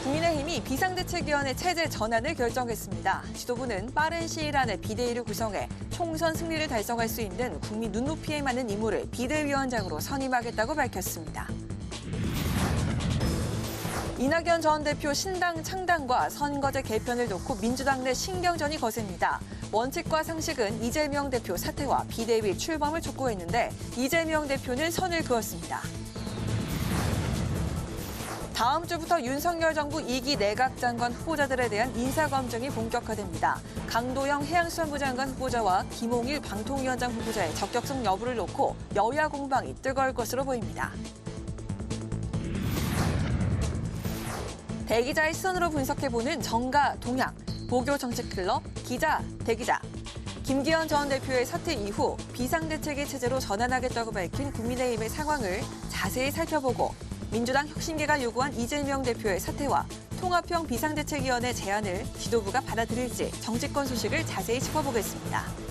국민의힘이 비상대책위원회 체제 전환을 결정했습니다. 지도부는 빠른 시일 안에 비대위를 구성해 총선 승리를 달성할 수 있는 국민 눈높이에 맞는 인물을 비대위원장으로 선임하겠다고 밝혔습니다. 이낙연 전 대표 신당 창당과 선거제 개편을 놓고 민주당 내 신경전이 거셉니다. 원칙과 상식은 이재명 대표 사퇴와 비대위 출범을 촉구했는데 이재명 대표는 선을 그었습니다. 다음 주부터 윤석열 정부 2기 내각 장관 후보자들에 대한 인사검증이 본격화됩니다. 강도영 해양수산부 장관 후보자와 김홍일 방통위원장 후보자의 적격성 여부를 놓고 여야 공방이 뜨거울 것으로 보입니다. 대기자의 시선으로 분석해보는 정가 동향, 보교 정책 클럽, 기자, 대기자. 김기현 전 대표의 사퇴 이후 비상대책의 체제로 전환하겠다고 밝힌 국민의힘의 상황을 자세히 살펴보고 민주당 혁신계가 요구한 이재명 대표의 사퇴와 통합형 비상대책위원회 제안을 지도부가 받아들일지 정치권 소식을 자세히 짚어보겠습니다.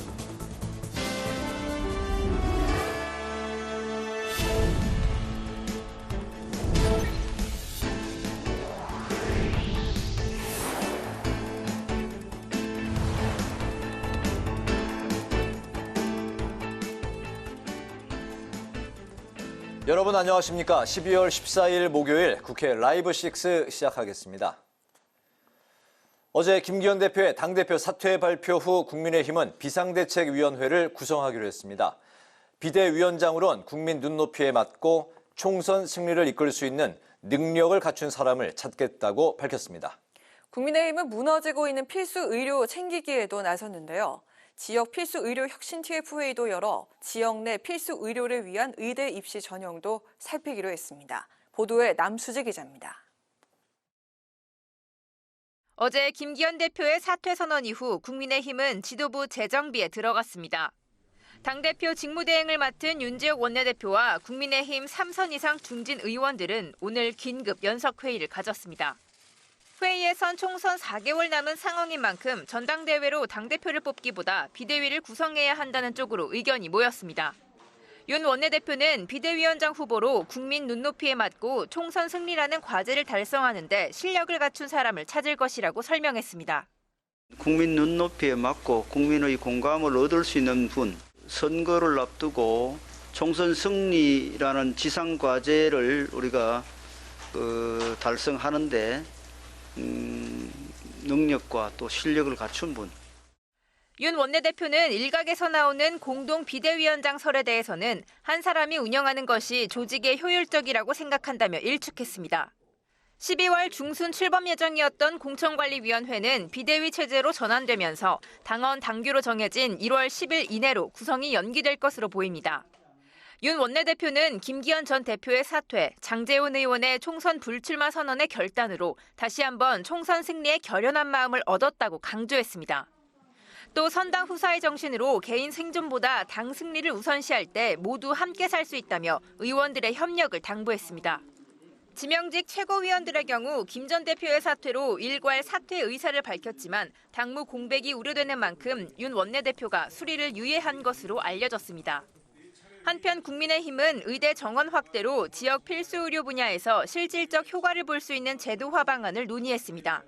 여러분 안녕하십니까? 12월 14일 목요일 국회 라이브 6 시작하겠습니다. 어제 김기현 대표의 당대표 사퇴 발표 후 국민의힘은 비상대책위원회를 구성하기로 했습니다. 비대위원장으론 국민 눈높이에 맞고 총선 승리를 이끌 수 있는 능력을 갖춘 사람을 찾겠다고 밝혔습니다. 국민의힘은 무너지고 있는 필수 의료 챙기기에도 나섰는데요. 지역 필수 의료 혁신 TF회의도 열어 지역 내 필수 의료를 위한 의대 입시 전형도 살피기로 했습니다. 보도에 남수지 기자입니다. 어제 김기현 대표의 사퇴 선언 이후 국민의힘은 지도부 재정비에 들어갔습니다. 당대표 직무대행을 맡은 윤지혁 원내대표와 국민의힘 3선 이상 중진 의원들은 오늘 긴급 연석회의를 가졌습니다. 회의에선 총선 4개월 남은 상황인 만큼 전당대회로 당대표를 뽑기보다 비대위를 구성해야 한다는 쪽으로 의견이 모였습니다. 윤 원내대표는 비대위원장 후보로 국민 눈높이에 맞고 총선 승리라는 과제를 달성하는 데 실력을 갖춘 사람을 찾을 것이라고 설명했습니다. 국민 눈높이에 맞고 국민의 공감을 얻을 수 있는 분, 선거를 앞두고 총선 승리라는 지상과제를 우리가 달성하는데 능력과 또 실력을 갖춘 분. 윤 원내대표는 일각에서 나오는 공동 비대위원장 설에 대해서는 한 사람이 운영하는 것이 조직에 효율적이라고 생각한다며 일축했습니다. 12월 중순 출범 예정이었던 공천관리위원회는 비대위 체제로 전환되면서 당헌 당규로 정해진 1월 10일 이내로 구성이 연기될 것으로 보입니다. 윤 원내대표는 김기현 전 대표의 사퇴, 장제원 의원의 총선 불출마 선언의 결단으로 다시 한번 총선 승리에 결연한 마음을 얻었다고 강조했습니다. 또 선당 후사의 정신으로 개인 생존보다 당 승리를 우선시할 때 모두 함께 살 수 있다며 의원들의 협력을 당부했습니다. 지명직 최고위원들의 경우 김 전 대표의 사퇴로 일괄 사퇴 의사를 밝혔지만 당무 공백이 우려되는 만큼 윤 원내대표가 수리를 유예한 것으로 알려졌습니다. 한편 국민의힘은 의대 정원 확대로 지역 필수 의료 분야에서 실질적 효과를 볼 수 있는 제도화 방안을 논의했습니다.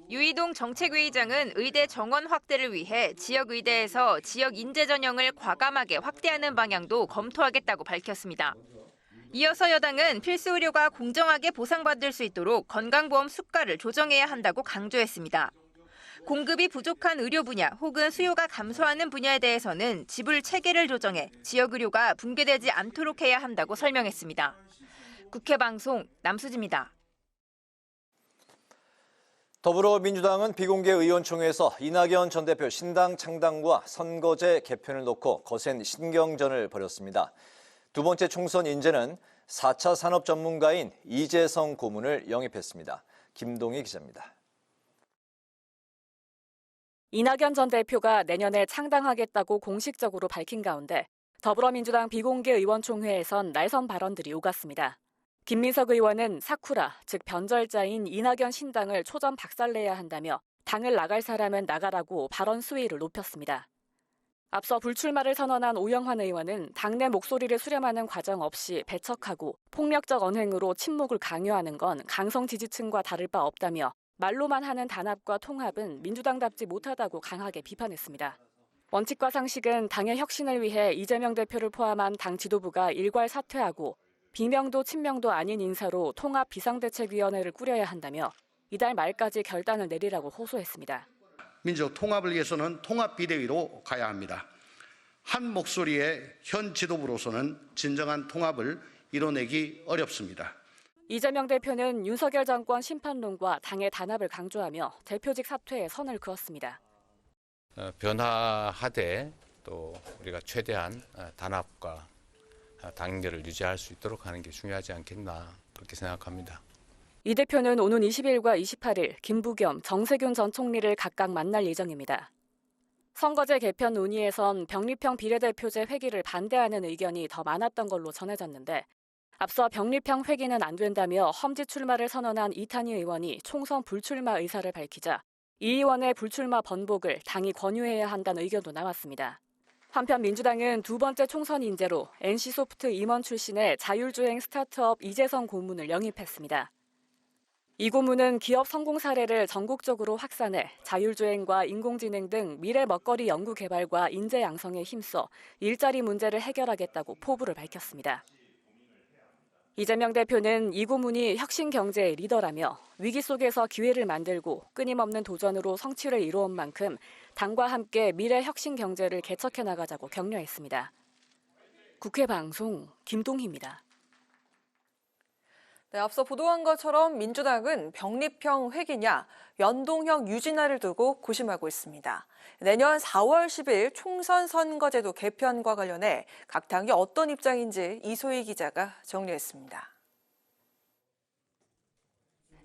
유이동 정책위의장은 의대 정원 확대를 위해 지역 의대에서 지역 인재 전형을 과감하게 확대하는 방향도 검토하겠다고 밝혔습니다. 이어서 여당은 필수 의료가 공정하게 보상받을 수 있도록 건강보험 수가를 조정해야 한다고 강조했습니다. 공급이 부족한 의료 분야 혹은 수요가 감소하는 분야에 대해서는 지불 체계를 조정해 지역 의료가 붕괴되지 않도록 해야 한다고 설명했습니다. 국회 방송 남수지입니다. 더불어민주당은 비공개 의원총회에서 이낙연 전 대표 신당 창당과 선거제 개편을 놓고 거센 신경전을 벌였습니다. 두 번째 총선 인재는 4차 산업 전문가인 이재성 고문을 영입했습니다. 김동희 기자입니다. 이낙연 전 대표가 내년에 창당하겠다고 공식적으로 밝힌 가운데 더불어민주당 비공개 의원총회에선 날선 발언들이 오갔습니다. 김민석 의원은 사쿠라, 즉 변절자인 이낙연 신당을 초전 박살내야 한다며 당을 나갈 사람은 나가라고 발언 수위를 높였습니다. 앞서 불출마를 선언한 오영환 의원은 당내 목소리를 수렴하는 과정 없이 배척하고 폭력적 언행으로 침묵을 강요하는 건 강성 지지층과 다를 바 없다며 말로만 하는 단합과 통합은 민주당답지 못하다고 강하게 비판했습니다. 원칙과 상식은 당의 혁신을 위해 이재명 대표를 포함한 당 지도부가 일괄 사퇴하고 비명도 친명도 아닌 인사로 통합 비상대책위원회를 꾸려야 한다며 이달 말까지 결단을 내리라고 호소했습니다. 민족 통합을 위해서는 통합비대위로 가야 합니다. 한 목소리의 현 지도부로서는 진정한 통합을 이뤄내기 어렵습니다. 이재명 대표는 윤석열 정권 심판론과 당의 단합을 강조하며 대표직 사퇴에 선을 그었습니다. 변화하되 또 우리가 최대한 단합과 당결을 유지할 수 있도록 하는 게 중요하지 않겠나 그렇게 생각합니다. 이 대표는 오는 20일과 28일 김부겸, 정세균 전 총리를 각각 만날 예정입니다. 선거제 개편 논의에선 병립형 비례대표제 회기를 반대하는 의견이 더 많았던 걸로 전해졌는데 앞서 병립형 회기는 안 된다며 험지 출마를 선언한 이탄희 의원이 총선 불출마 의사를 밝히자 이 의원의 불출마 번복을 당이 권유해야 한다는 의견도 나왔습니다. 한편 민주당은 두 번째 총선 인재로 NC소프트 임원 출신의 자율주행 스타트업 이재성 고문을 영입했습니다. 이 고문은 기업 성공 사례를 전국적으로 확산해 자율주행과 인공지능 등 미래 먹거리 연구 개발과 인재 양성에 힘써 일자리 문제를 해결하겠다고 포부를 밝혔습니다. 이재명 대표는 이 고문이 혁신 경제의 리더라며 위기 속에서 기회를 만들고 끊임없는 도전으로 성취를 이루은 만큼 당과 함께 미래 혁신 경제를 개척해 나가자고 격려했습니다. 국회 방송 김동희입니다. 네, 앞서 보도한 것처럼 민주당은 병립형 회기냐 연동형 유진화를 두고 고심하고 있습니다. 내년 4월 10일 총선 선거제도 개편과 관련해 각 당이 어떤 입장인지 이소희 기자가 정리했습니다.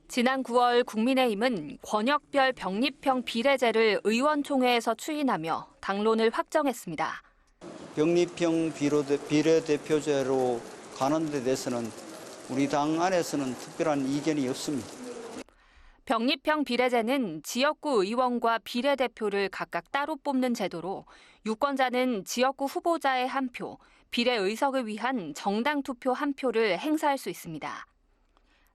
지난 9월 국민의힘은 권역별 병립형 비례제를 의원총회에서 추인하며 당론을 확정했습니다. 병립형 비례대표제로 가는 데 대해서는 우리 당 안에서는 특별한 이견이 없습니다. 병립형 비례제는 지역구 의원과 비례대표를 각각 따로 뽑는 제도로 유권자는 지역구 후보자의 한 표, 비례의석을 위한 정당 투표 한 표를 행사할 수 있습니다.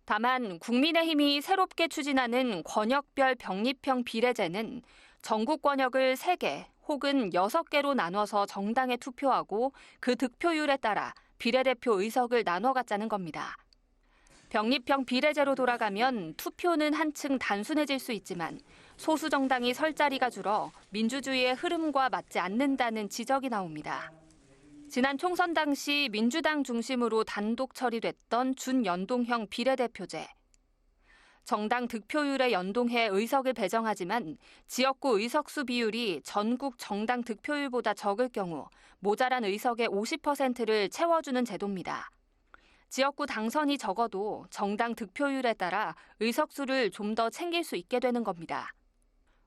다만 국민의힘이 새롭게 추진하는 권역별 병립형 비례제는 전국 권역을 3개 혹은 6개로 나눠서 정당에 투표하고 그 득표율에 따라 비례대표 의석을 나눠 갖자는 겁니다. 병립형 비례제로 돌아가면 투표는 한층 단순해질 수 있지만 소수 정당이 설 자리가 줄어 민주주의의 흐름과 맞지 않는다는 지적이 나옵니다. 지난 총선 당시 민주당 중심으로 단독 처리됐던 준연동형 비례대표제. 정당 득표율에 연동해 의석을 배정하지만 지역구 의석수 비율이 전국 정당 득표율보다 적을 경우 모자란 의석의 50%를 채워주는 제도입니다. 지역구 당선이 적어도 정당 득표율에 따라 의석수를 좀 더 챙길 수 있게 되는 겁니다.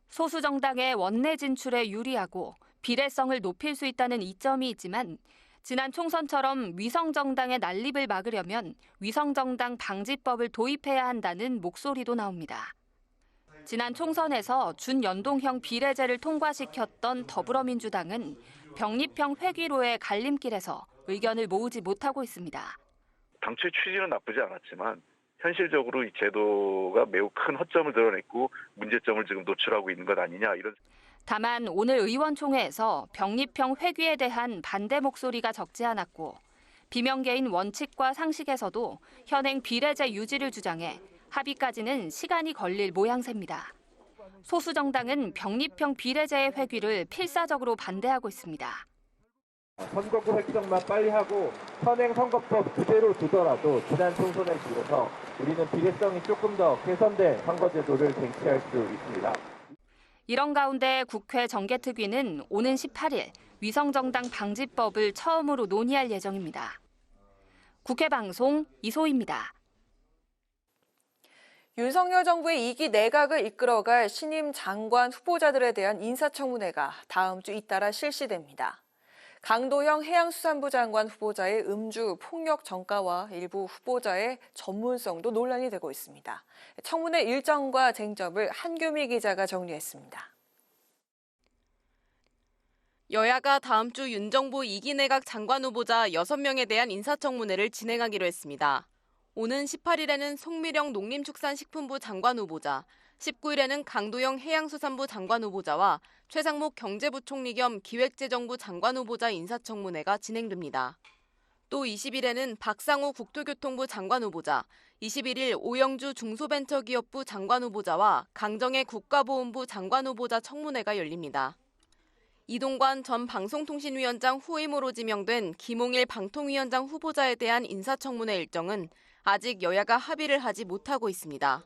소수 정당의 원내 진출에 유리하고 비례성을 높일 수 있다는 이점이 있지만 지난 총선처럼 위성정당의 난립을 막으려면 위성정당 방지법을 도입해야 한다는 목소리도 나옵니다. 지난 총선에서 준연동형 비례제를 통과시켰던 더불어민주당은 병립형 회귀로의 갈림길에서 의견을 모으지 못하고 있습니다. 당초의 취지는 나쁘지 않았지만 현실적으로 이 제도가 매우 큰 허점을 드러냈고 문제점을 지금 노출하고 있는 것 아니냐 이런. 다만 오늘 의원총회에서 병립형 회귀에 대한 반대 목소리가 적지 않았고 비명계인 원칙과 상식에서도 현행 비례제 유지를 주장해 합의까지는 시간이 걸릴 모양새입니다. 소수 정당은 병립형 비례제의 회귀를 필사적으로 반대하고 있습니다. 선거구 획정만 빨리 하고 현행 선거법 그대로 두더라도 지난 총선에 비해서 우리는 비례성이 조금 더 개선된 선거제도를 쟁취할 수 있습니다. 이런 가운데 국회 정개특위는 오는 18일 위성정당 방지법을 처음으로 논의할 예정입니다. 국회 방송 이소희입니다. 윤석열 정부의 2기 내각을 이끌어갈 신임 장관 후보자들에 대한 인사청문회가 다음 주 잇따라 실시됩니다. 강도영 해양수산부 장관 후보자의 음주 폭력 전가와 일부 후보자의 전문성도 논란이 되고 있습니다. 청문회 일정과 쟁점을 한규미 기자가 정리했습니다. 여야가 다음 주 윤 정부 2기 내각 장관 후보자 6명에 대한 인사청문회를 진행하기로 했습니다. 오는 18일에는 송미령 농림축산식품부 장관 후보자, 19일에는 강도영 해양수산부 장관 후보자와 최상목 경제부총리 겸 기획재정부 장관 후보자 인사청문회가 진행됩니다. 또 20일에는 박상우 국토교통부 장관 후보자, 21일 오영주 중소벤처기업부 장관 후보자와 강정혜 국가보훈부 장관 후보자 청문회가 열립니다. 이동관 전 방송통신위원장 후임으로 지명된 김홍일 방통위원장 후보자에 대한 인사청문회 일정은 아직 여야가 합의를 하지 못하고 있습니다.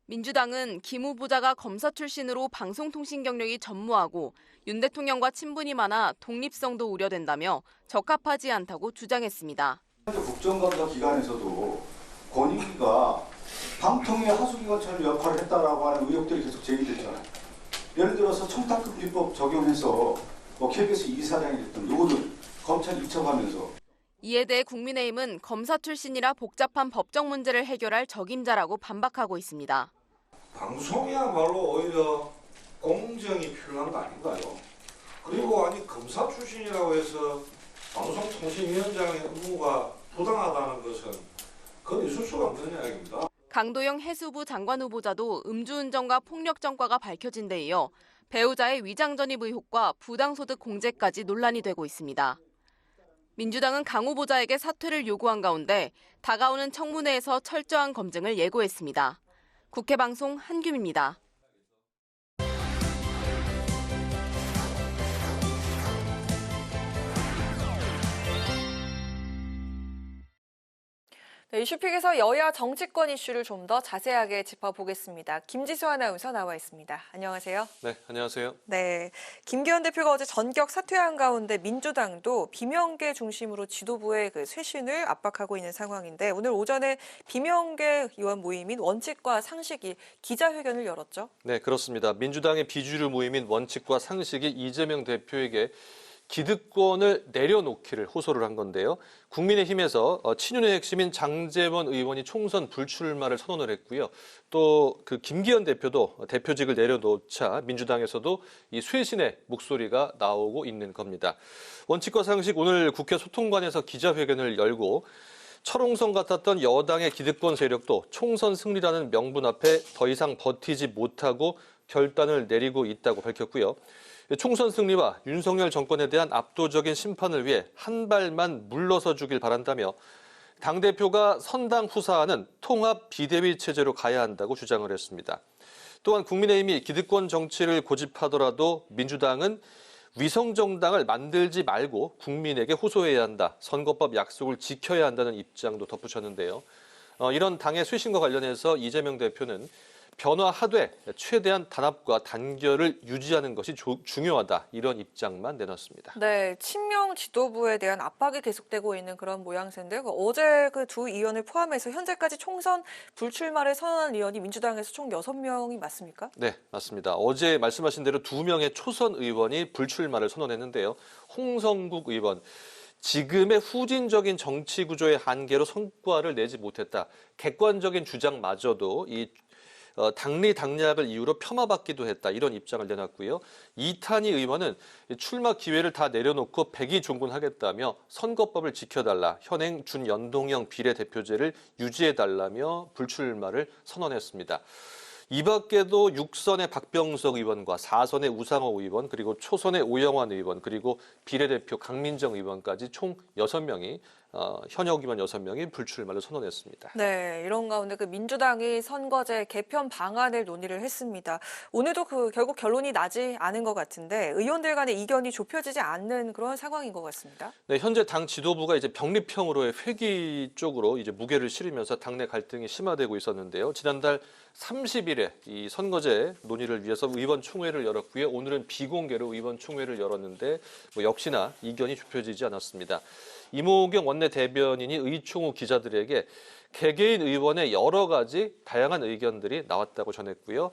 민주당은 김 후보자가 검사 출신으로 방송통신 경력이 전무하고 윤 대통령과 친분이 많아 독립성도 우려된다며 적합하지 않다고 주장했습니다. 국정감사 기간에서도 권익위가 방통위 하수기관처럼 역할을 했다라고 하는 의혹들이 계속 제기됐잖아요. 예를 들어서 청탁금지법 적용해서 KBS 이사장이 됐던 요거는 검찰이 이첩하면서. 이에 대해 국민의힘은 검사 출신이라 복잡한 법적 문제를 해결할 적임자라고 반박하고 있습니다. 방송이야말로 오히려 공정이 필요한 거 아닌가요? 그리고 아니 검사 출신이라고 해서 방송통신위원장의 업무가 부당하다는 것은 그건 있을 수가 없는 이야기입니다. 강도영 해수부 장관 후보자도 음주운전과 폭력전과가 밝혀진 데 이어 배우자의 위장전입 의혹과 부당소득 공제까지 논란이 되고 있습니다. 민주당은 강 후보자에게 사퇴를 요구한 가운데 다가오는 청문회에서 철저한 검증을 예고했습니다. 국회방송 한규미입니다. 네, 이슈픽에서 여야 정치권 이슈를 좀 더 자세하게 짚어보겠습니다. 김지수 아나운서 나와 있습니다. 안녕하세요. 네, 안녕하세요. 네, 김기현 대표가 어제 전격 사퇴한 가운데 민주당도 비명계 중심으로 지도부의 그 쇄신을 압박하고 있는 상황인데 오늘 오전에 비명계 의원 모임인 원칙과 상식이 기자회견을 열었죠. 네, 그렇습니다. 민주당의 비주류 모임인 원칙과 상식이 이재명 대표에게 기득권을 내려놓기를 호소를 한 건데요. 국민의힘에서 친윤의 핵심인 장제원 의원이 총선 불출마를 선언을 했고요. 또 그 김기현 대표도 대표직을 내려놓자 민주당에서도 이 쇄신의 목소리가 나오고 있는 겁니다. 원칙과 상식 오늘 국회 소통관에서 기자회견을 열고 철옹성 같았던 여당의 기득권 세력도 총선 승리라는 명분 앞에 더 이상 버티지 못하고 결단을 내리고 있다고 밝혔고요. 총선 승리와 윤석열 정권에 대한 압도적인 심판을 위해 한 발만 물러서 주길 바란다며 당대표가 선당 후사하는 통합 비대위 체제로 가야 한다고 주장을 했습니다. 또한 국민의힘이 기득권 정치를 고집하더라도 민주당은 위성정당을 만들지 말고 국민에게 호소해야 한다. 선거법 약속을 지켜야 한다는 입장도 덧붙였는데요. 이런 당의 쇄신과 관련해서 이재명 대표는 변화하되 최대한 단합과 단결을 유지하는 것이 중요하다. 이런 입장만 내놨습니다. 네, 친명 지도부에 대한 압박이 계속되고 있는 그런 모양새인데요. 어제 그 두 의원을 포함해서 현재까지 총선 불출마를 선언한 의원이 민주당에서 총 6명이 맞습니까? 네, 맞습니다. 어제 말씀하신 대로 2명의 초선 의원이 불출마를 선언했는데요. 홍성국 의원. 지금의 후진적인 정치 구조의 한계로 성과를 내지 못했다. 객관적인 주장마저도 이 당리 당략을 이유로 폄하받기도 했다. 이런 입장을 내놨고요. 이탄희 의원은 출마 기회를 다 내려놓고 백의종군하겠다며 선거법을 지켜달라. 현행 준연동형 비례대표제를 유지해달라며 불출마를 선언했습니다. 이 밖에도 6선의 박병석 의원과 4선의 우상호 의원 그리고 초선의 오영환 의원 그리고 비례대표 강민정 의원까지 총 6명이 현역 의원 6명이 불출마를 선언했습니다. 네, 이런 가운데 그 민주당이 선거제 개편 방안을 논의를 했습니다. 오늘도 결국 결론이 나지 않은 것 같은데 의원들 간의 이견이 좁혀지지 않는 그런 상황인 것 같습니다. 네, 현재 당 지도부가 이제 병립형으로의 회기 쪽으로 이제 무게를 실으면서 당내 갈등이 심화되고 있었는데요. 지난달 30일에 이 선거제 논의를 위해서 의원총회를 열었고요. 오늘은 비공개로 의원총회를 열었는데 역시나 이견이 좁혀지지 않았습니다. 이모경 원내 대변인이 의총 후 기자들에게 개개인 의원의 여러 가지 다양한 의견들이 나왔다고 전했고요.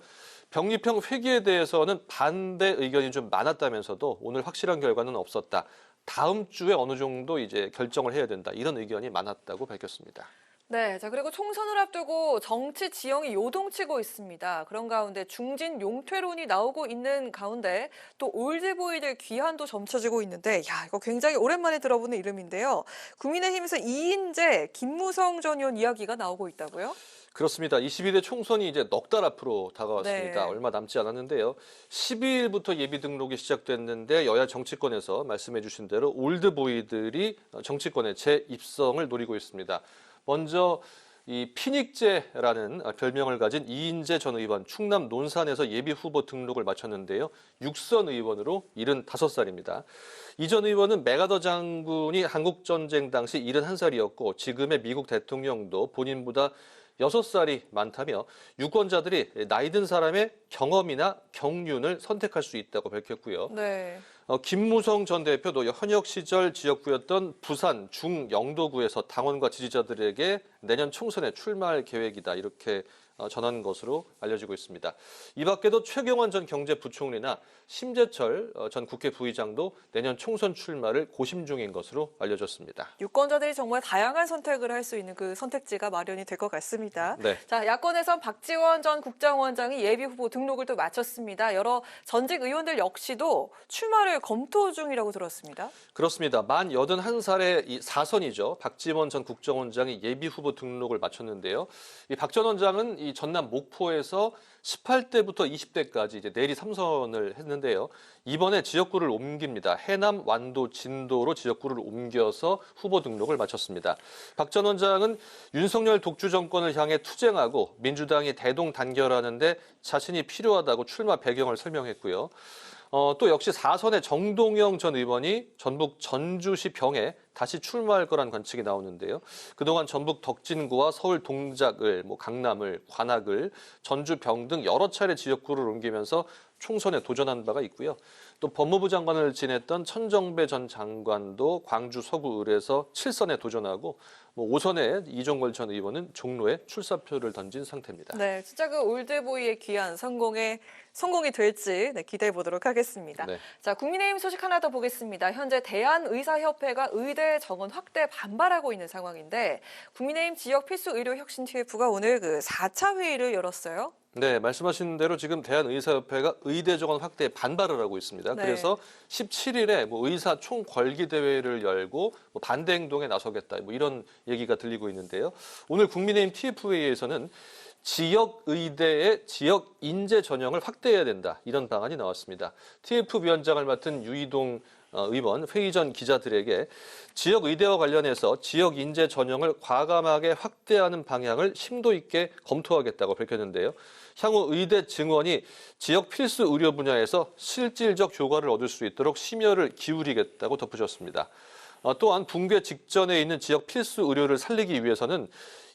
병립형 회기에 대해서는 반대 의견이 좀 많았다면서도 오늘 확실한 결과는 없었다. 다음 주에 어느 정도 이제 결정을 해야 된다. 이런 의견이 많았다고 밝혔습니다. 네, 자 그리고 총선을 앞두고 정치 지형이 요동치고 있습니다. 그런 가운데 중진 용퇴론이 나오고 있는 가운데 또 올드보이들 귀환도 점쳐지고 있는데, 야 이거 굉장히 오랜만에 들어보는 이름인데요. 국민의힘에서 이인재, 김무성 전 의원 이야기가 나오고 있다고요? 그렇습니다. 22대 총선이 이제 넉 달 앞으로 다가왔습니다. 네. 얼마 남지 않았는데요. 12일부터 예비 등록이 시작됐는데 여야 정치권에서 말씀해 주신 대로 올드보이들이 정치권의 재입성을 노리고 있습니다. 먼저 이 피닉제라는 별명을 가진 이인재 전 의원, 충남 논산에서 예비 후보 등록을 마쳤는데요. 6선 의원으로 75살입니다. 이 전 의원은 맥아더 장군이 한국전쟁 당시 71살이었고 지금의 미국 대통령도 본인보다 6살이 많다며 유권자들이 나이 든 사람의 경험이나 경륜을 선택할 수 있다고 밝혔고요. 네. 김무성 전 대표도 현역 시절 지역구였던 부산 중영도구에서 당원과 지지자들에게 내년 총선에 출마할 계획이다 이렇게 전한 것으로 알려지고 있습니다. 이 밖에도 최경환 전 경제부총리나 심재철 전 국회 부의장도 내년 총선 출마를 고심 중인 것으로 알려졌습니다. 유권자들이 정말 다양한 선택을 할 수 있는 그 선택지가 마련이 될 것 같습니다. 네. 자, 야권에선 박지원 전 국정원장이 예비 후보 등록을 또 마쳤습니다. 여러 전직 의원들 역시도 출마를 검토 중이라고 들었습니다. 그렇습니다. 만 81살의 이 4선이죠. 박지원 전 국정원장이 예비 후보 등록을 마쳤는데요. 이 박 전 원장은 이 전남 목포에서 18대부터 20대까지 이제 내리 3선을 했는데요. 이번에 지역구를 옮깁니다. 해남, 완도, 진도로 지역구를 옮겨서 후보 등록을 마쳤습니다. 박 전 원장은 윤석열 독주 정권을 향해 투쟁하고 민주당이 대동단결하는데 자신이 필요하다고 출마 배경을 설명했고요. 또 역시 4선의 정동영 전 의원이 전북 전주시 병에 다시 출마할 거란 관측이 나오는데요. 그동안 전북 덕진구와 서울 동작을, 강남을, 관악을, 전주 병 등 여러 차례 지역구를 옮기면서 총선에 도전한 바가 있고요. 또 법무부 장관을 지냈던 천정배 전 장관도 광주 서구을에서 7선에 도전하고 5선에 이종걸 전 의원은 종로에 출사표를 던진 상태입니다. 네, 진짜 그 올드보이의 귀한 성공이 될지 기대해 보도록 하겠습니다. 네. 자, 국민의힘 소식 하나 더 보겠습니다. 현재 대한의사협회가 의대 정원 확대 반발하고 있는 상황인데 국민의힘 지역 필수 의료 혁신 TF가 오늘 그 4차 회의를 열었어요. 네, 말씀하신 대로 지금 대한의사협회가 의대 정원 확대에 반발을 하고 있습니다. 네. 그래서 17일에 의사 총궐기 대회를 열고 반대 행동에 나서겠다 이런 얘기가 들리고 있는데요. 오늘 국민의힘 TF회의에서는 지역 의대의 지역 인재 전형을 확대해야 된다 이런 방안이 나왔습니다. TF위원장을 맡은 유이동 의원 회의 전 기자들에게 지역 의대와 관련해서 지역 인재 전형을 과감하게 확대하는 방향을 심도 있게 검토하겠다고 밝혔는데요. 향후 의대 증원이 지역 필수 의료 분야에서 실질적 효과를 얻을 수 있도록 심혈을 기울이겠다고 덧붙였습니다. 또한 붕괴 직전에 있는 지역 필수 의료를 살리기 위해서는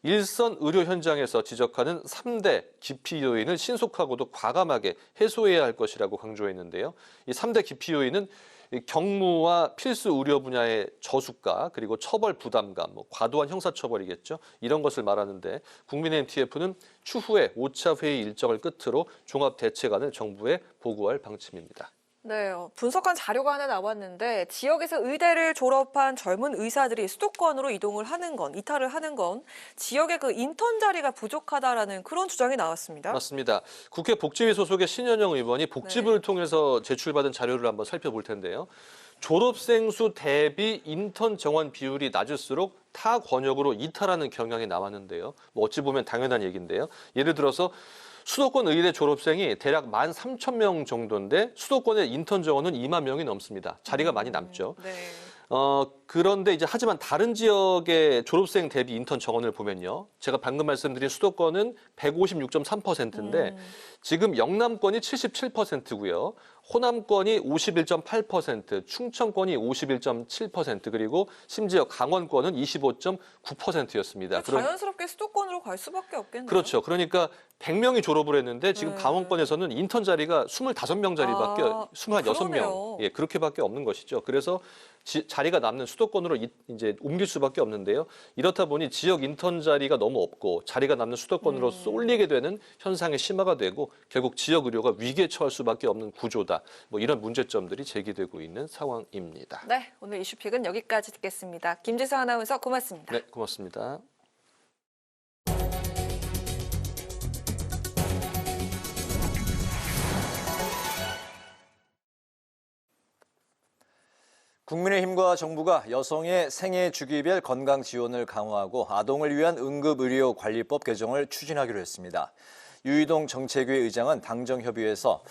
일선 의료 현장에서 지적하는 3대 기피 요인을 신속하고도 과감하게 해소해야 할 것이라고 강조했는데요. 이 3대 기피 요인은 경무와 필수 의료 분야의 저수가 그리고 처벌 부담감, 과도한 형사처벌이겠죠. 이런 것을 말하는데 국민의힘 TF는 추후에 5차 회의 일정을 끝으로 종합대책안을 정부에 보고할 방침입니다. 네, 분석한 자료가 하나 나왔는데 지역에서 의대를 졸업한 젊은 의사들이 수도권으로 이탈을 하는 건 지역의 그 인턴 자리가 부족하다라는 그런 주장이 나왔습니다. 맞습니다. 국회 복지위 소속의 신현영 의원이 복지부를 통해서 제출받은 자료를 한번 살펴볼 텐데요. 졸업생 수 대비 인턴 정원 비율이 낮을수록 타 권역으로 이탈하는 경향이 나왔는데요. 어찌 보면 당연한 얘기인데요. 예를 들어서 수도권 의대 졸업생이 대략 13,000명 정도인데 수도권의 인턴 정원은 2만 명이 넘습니다. 자리가 많이 남죠. 네. 그런데 하지만 다른 지역의 졸업생 대비 인턴 정원을 보면요. 제가 방금 말씀드린 수도권은 156.3%인데 지금 영남권이 77%고요. 호남권이 51.8%, 충청권이 51.7%, 그리고 심지어 강원권은 25.9%였습니다. 자연스럽게 수도권으로 갈 수밖에 없겠네요. 그렇죠. 그러니까 100명이 졸업을 했는데 지금 강원권에서는 인턴 자리가 25명 자리밖에 26명. 예, 그렇게밖에 없는 것이죠. 그래서 자리가 남는 수도권으로 이제 옮길 수밖에 없는데요. 이렇다 보니 지역 인턴 자리가 너무 없고 자리가 남는 수도권으로 쏠리게 되는 현상이 심화가 되고 결국 지역 의료가 위기에 처할 수밖에 없는 구조다. 이런 문제점들이 제기되고 있는 상황입니다. 네, 오늘 이슈픽은 여기까지 듣겠습니다. 김지수 아나운서 고맙습니다. 네, 고맙습니다. 국민의힘과 정부가 여성의 생애 주기별 건강 지원을 강화하고 아동을 위한 응급의료관리법 개정을 추진하기로 했습니다. 유이동 정책위 의장은 당정협의회에서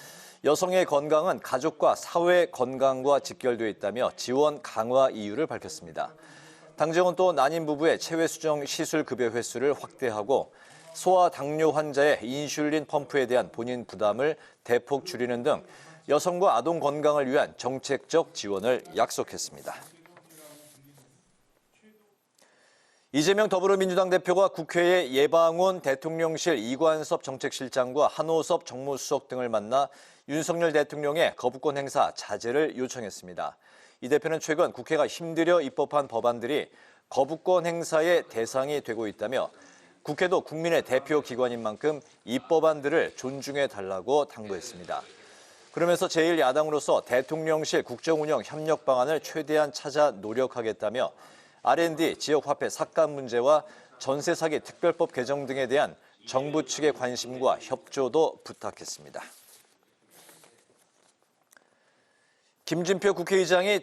여성의 건강은 가족과 사회 건강과 직결되어 있다며 지원 강화 이유를 밝혔습니다. 당정은 또 난임 부부의 체외 수정 시술 급여 횟수를 확대하고 소아 당뇨 환자의 인슐린 펌프에 대한 본인 부담을 대폭 줄이는 등 여성과 아동 건강을 위한 정책적 지원을 약속했습니다. 이재명 더불어민주당 대표가 국회에 예방훈 대통령실 이관섭 정책실장과 한호섭 정무수석 등을 만나 윤석열 대통령의 거부권 행사 자제를 요청했습니다. 이 대표는 최근 국회가 힘들여 입법한 법안들이 거부권 행사의 대상이 되고 있다며 국회도 국민의 대표 기관인 만큼 이 법안들을 존중해달라고 당부했습니다. 그러면서 제1야당으로서 대통령실 국정운영 협력 방안을 최대한 찾아 노력하겠다며 R&D, 지역화폐 삭감 문제와 전세 사기 특별법 개정 등에 대한 정부 측의 관심과 협조도 부탁했습니다. 김진표 국회의장이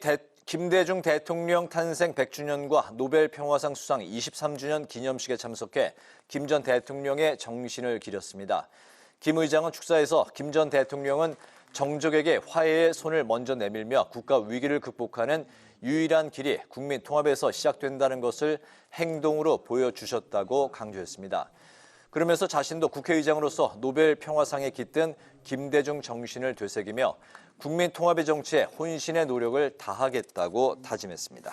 김대중 대통령 탄생 100주년과 노벨 평화상 수상 23주년 기념식에 참석해 김 전 대통령의 정신을 기렸습니다. 김 의장은 축사에서 김 전 대통령은 정적에게 화해의 손을 먼저 내밀며 국가 위기를 극복하는 유일한 길이 국민 통합에서 시작된다는 것을 행동으로 보여주셨다고 강조했습니다. 그러면서 자신도 국회의장으로서 노벨 평화상에 깃든 김대중 정신을 되새기며 국민 통합의 정치에 혼신의 노력을 다하겠다고 다짐했습니다.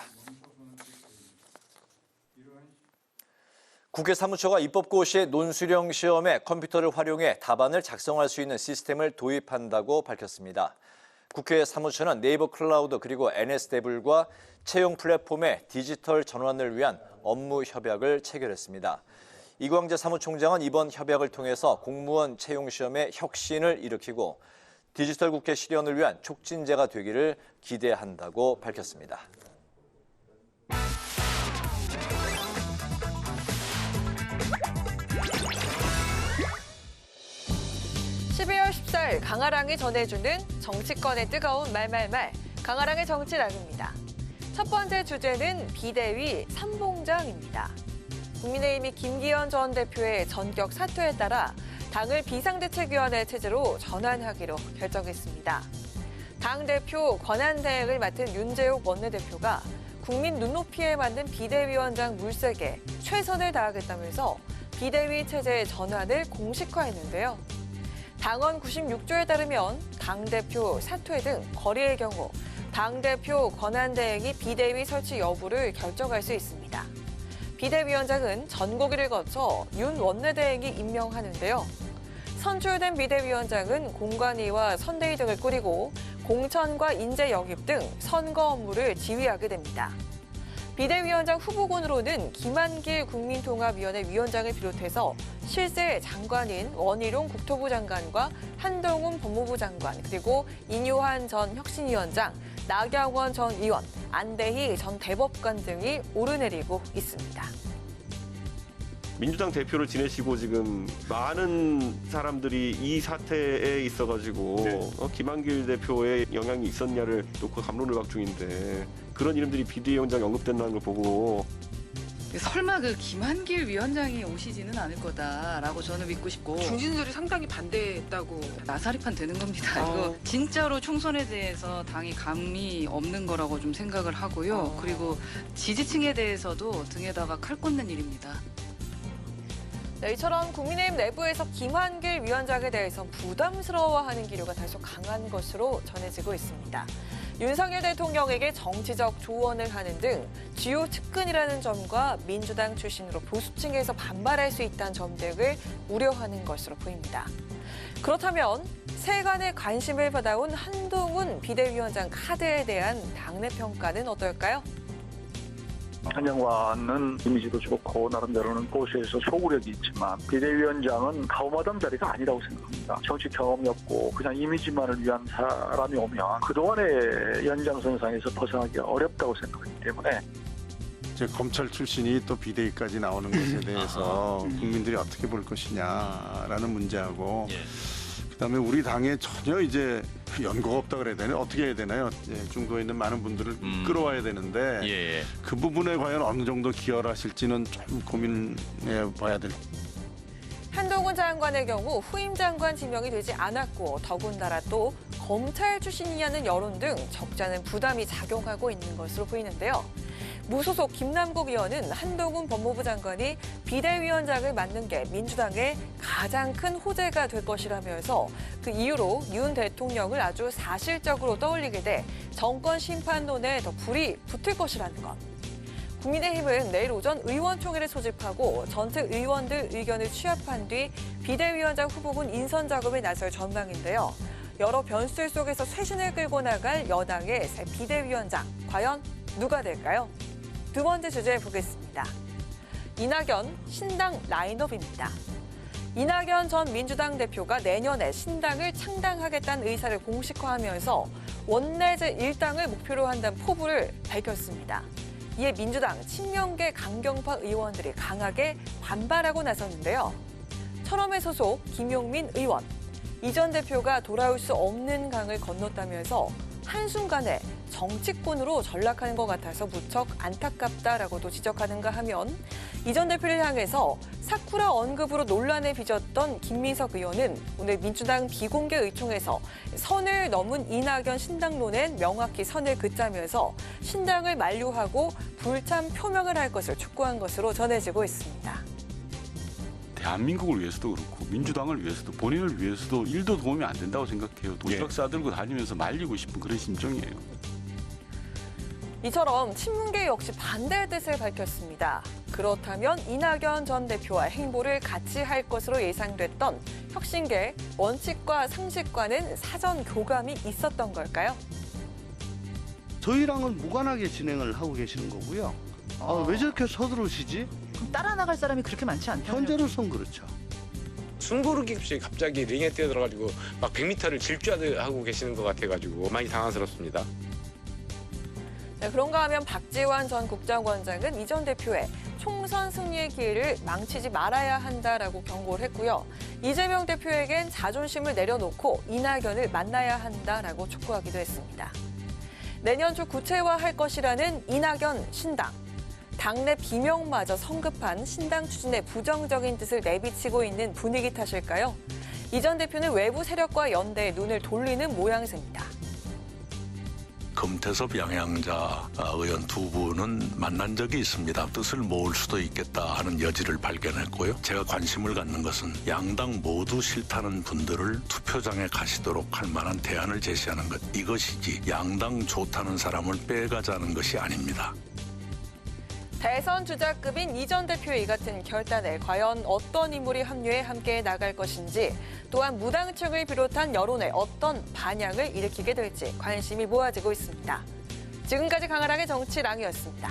국회 사무처가 입법고 시 논수령 시험에 컴퓨터를 활용해 답안을 작성할 수 있는 시스템을 도입한다고 밝혔습니다. 국회 사무처는 네이버 클라우드 그리고 NS대불과 채용 플랫폼의 디지털 전환을 위한 업무 협약을 체결했습니다. 이광재 사무총장은 이번 협약을 통해서 공무원 채용 시험의 혁신을 일으키고 디지털 국회 실현을 위한 촉진제가 되기를 기대한다고 밝혔습니다. 12월 14일 강아랑이 전해주는 정치권의 뜨거운 말말말, 강아랑의 정치랑입니다. 첫 번째 주제는 비대위 삼봉장입니다. 국민의힘이 김기현 전 대표의 전격 사퇴에 따라 당을 비상대책위원회 체제로 전환하기로 결정했습니다. 당대표 권한대행을 맡은 윤재욱 원내대표가 국민 눈높이에 맞는 비대위원장 물색에 최선을 다하겠다면서 비대위 체제 전환을 공식화했는데요. 당헌 96조에 따르면 당대표 사퇴 등 거리의 경우 당대표 권한대행이 비대위 설치 여부를 결정할 수 있습니다. 비대위원장은 전국위를 거쳐 윤 원내대행이 임명하는데요. 선출된 비대위원장은 공관위와 선대위 등을 꾸리고 공천과 인재 영입 등 선거 업무를 지휘하게 됩니다. 비대위원장 후보군으로는 김한길 국민통합위원회 위원장을 비롯해서 실세 장관인 원희룡 국토부 장관과 한동훈 법무부 장관, 그리고 인유한 전 혁신위원장, 나경원 전 의원, 안대희 전 대법관 등이 오르내리고 있습니다. 민주당 대표를 지내시고 지금 많은 사람들이 이 사태에 있어가지고 김한길 대표의 영향이 있었냐를 놓고 갑론을박 중인데 그런 이름들이 비대위원장에 언급된다는 걸 보고 설마 그 김한길 위원장이 오시지는 않을 거다라고 저는 믿고 싶고 중진들이 상당히 반대했다고 나사리판 되는 겁니다. 이거 진짜로 총선에 대해서 당이 감이 없는 거라고 좀 생각을 하고요. 그리고 지지층에 대해서도 등에다가 칼 꽂는 일입니다. 네, 이처럼 국민의힘 내부에서 김한길 위원장에 대해서 부담스러워하는 기류가 다소 강한 것으로 전해지고 있습니다. 윤석열 대통령에게 정치적 조언을 하는 등 주요 측근이라는 점과 민주당 출신으로 보수층에서 반발할 수 있다는 점 등을 우려하는 것으로 보입니다. 그렇다면 세간의 관심을 받아온 한동훈 비대위원장 카드에 대한 당내 평가는 어떨까요? 한영화는 이미지도 좋고 나름대로는 보수에서 소구력이 있지만 비대위원장은 가오마담 자리가 아니라고 생각합니다. 정치 경험이 없고 그냥 이미지만을 위한 사람이 오면 그동안의 연장선상에서 벗어나기가 어렵다고 생각하기 때문에 검찰 출신이 또 비대위까지 나오는 것에 대해서 국민들이 어떻게 볼 것이냐라는 문제하고 그다음에 우리 당에 전혀 이제 연고가 없다 그래야 되나요? 어떻게 해야 되나요? 중도에 있는 많은 분들을 끌어와야 되는데 예. 그 부분에 과연 어느 정도 기여를 하실지는 좀 고민해 봐야 될. 한동훈 장관의 경우 후임 장관 지명이 되지 않았고 더군다나 또 검찰 출신이냐는 여론 등 적지 않은 부담이 작용하고 있는 것으로 보이는데요. 무소속 김남국 의원은 한동훈 법무부 장관이 비대위원장을 맡는 게 민주당의 가장 큰 호재가 될 것이라면서 그 이유로 윤 대통령을 아주 사실적으로 떠올리게 돼 정권 심판론에 더 불이 붙을 것이라는 것. 국민의힘은 내일 오전 의원총회를 소집하고 전체 의원들 의견을 취합한 뒤 비대위원장 후보군 인선 작업에 나설 전망인데요. 여러 변수들 속에서 쇄신을 끌고 나갈 여당의 새 비대위원장, 과연 누가 될까요? 두 번째 주제 보겠습니다. 이낙연 신당 라인업입니다. 이낙연 전 민주당 대표가 내년에 신당을 창당하겠다는 의사를 공식화하면서 원내제 1당을 목표로 한다는 포부를 밝혔습니다. 이에 민주당 친명계 강경파 의원들이 강하게 반발하고 나섰는데요. 철험회 소속 김용민 의원, 이 전 대표가 돌아올 수 없는 강을 건넜다면서 한순간에 정치권으로 전락하는 것 같아서 무척 안타깝다라고도 지적하는가 하면 이 전 대표를 향해서 사쿠라 언급으로 논란에 빚었던 김민석 의원은 오늘 민주당 비공개 의총에서 선을 넘은 이낙연 신당론엔 명확히 선을 긋자면서 신당을 만류하고 불참 표명을 할 것을 촉구한 것으로 전해지고 있습니다. 대한민국을 위해서도 그렇고 민주당을 위해서도 본인을 위해서도 일도 도움이 안 된다고 생각해요. 도시락 싸들고 다니면서 말리고 싶은 그런 심정이에요. 이처럼 친문계 역시 반대의 뜻을 밝혔습니다. 그렇다면 이낙연 전 대표와 행보를 같이 할 것으로 예상됐던 혁신계 원칙과 상식과는 사전 교감이 있었던 걸까요? 저희랑은 무관하게 진행을 하고 계시는 거고요. 왜 저렇게 서두르시지? 그럼 따라 나갈 사람이 그렇게 많지 않다. 현재로선 그렇죠. 숨고르기 없이 갑자기 링에 뛰어들어가지고 막 100m를 질주하고 계시는 것 같아가지고 많이 당황스럽습니다. 네, 그런가 하면 박지원 전 국정원장은 이 전 대표의 총선 승리의 기회를 망치지 말아야 한다라고 경고를 했고요. 이재명 대표에겐 자존심을 내려놓고 이낙연을 만나야 한다라고 촉구하기도 했습니다. 내년 초 구체화할 것이라는 이낙연 신당. 당내 비명마저 성급한 신당 추진에 부정적인 뜻을 내비치고 있는 분위기 탓일까요? 이 전 대표는 외부 세력과 연대에 눈을 돌리는 모양새입니다. 금태섭 양양자 의원 두 분은 만난 적이 있습니다. 뜻을 모을 수도 있겠다 하는 여지를 발견했고요. 제가 관심을 갖는 것은 양당 모두 싫다는 분들을 투표장에 가시도록 할 만한 대안을 제시하는 것. 이것이지 양당 좋다는 사람을 빼가자는 것이 아닙니다. 대선 주자급인 이 전 대표의 이 같은 결단에 과연 어떤 인물이 합류해 함께 나갈 것인지, 또한 무당 측을 비롯한 여론에 어떤 반향을 일으키게 될지 관심이 모아지고 있습니다. 지금까지 강하랑의 정치랑이었습니다.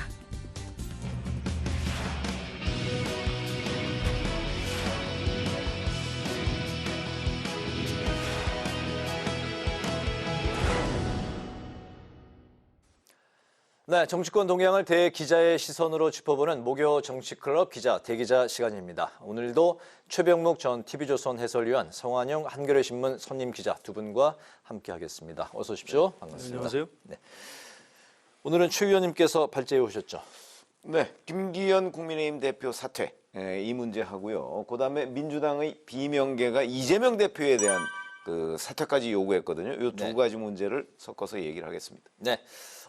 네, 정치권 동향을 대기자의 시선으로 짚어보는 목요 정치클럽 기자 대기자 시간입니다. 오늘도 최병묵 전 TV조선 해설위원, 성환영 한겨레 신문 선임 기자 두 분과 함께하겠습니다. 어서 오십시오. 반갑습니다. 안녕하세요. 네. 오늘은 최 위원님께서 발제해 오셨죠. 네, 김기현 국민의힘 대표 사퇴 이 문제하고요. 그다음에 민주당의 비명계가 이재명 대표에 대한 그 사퇴까지 요구했거든요. 이 두 가지 문제를 섞어서 얘기를 하겠습니다. 네.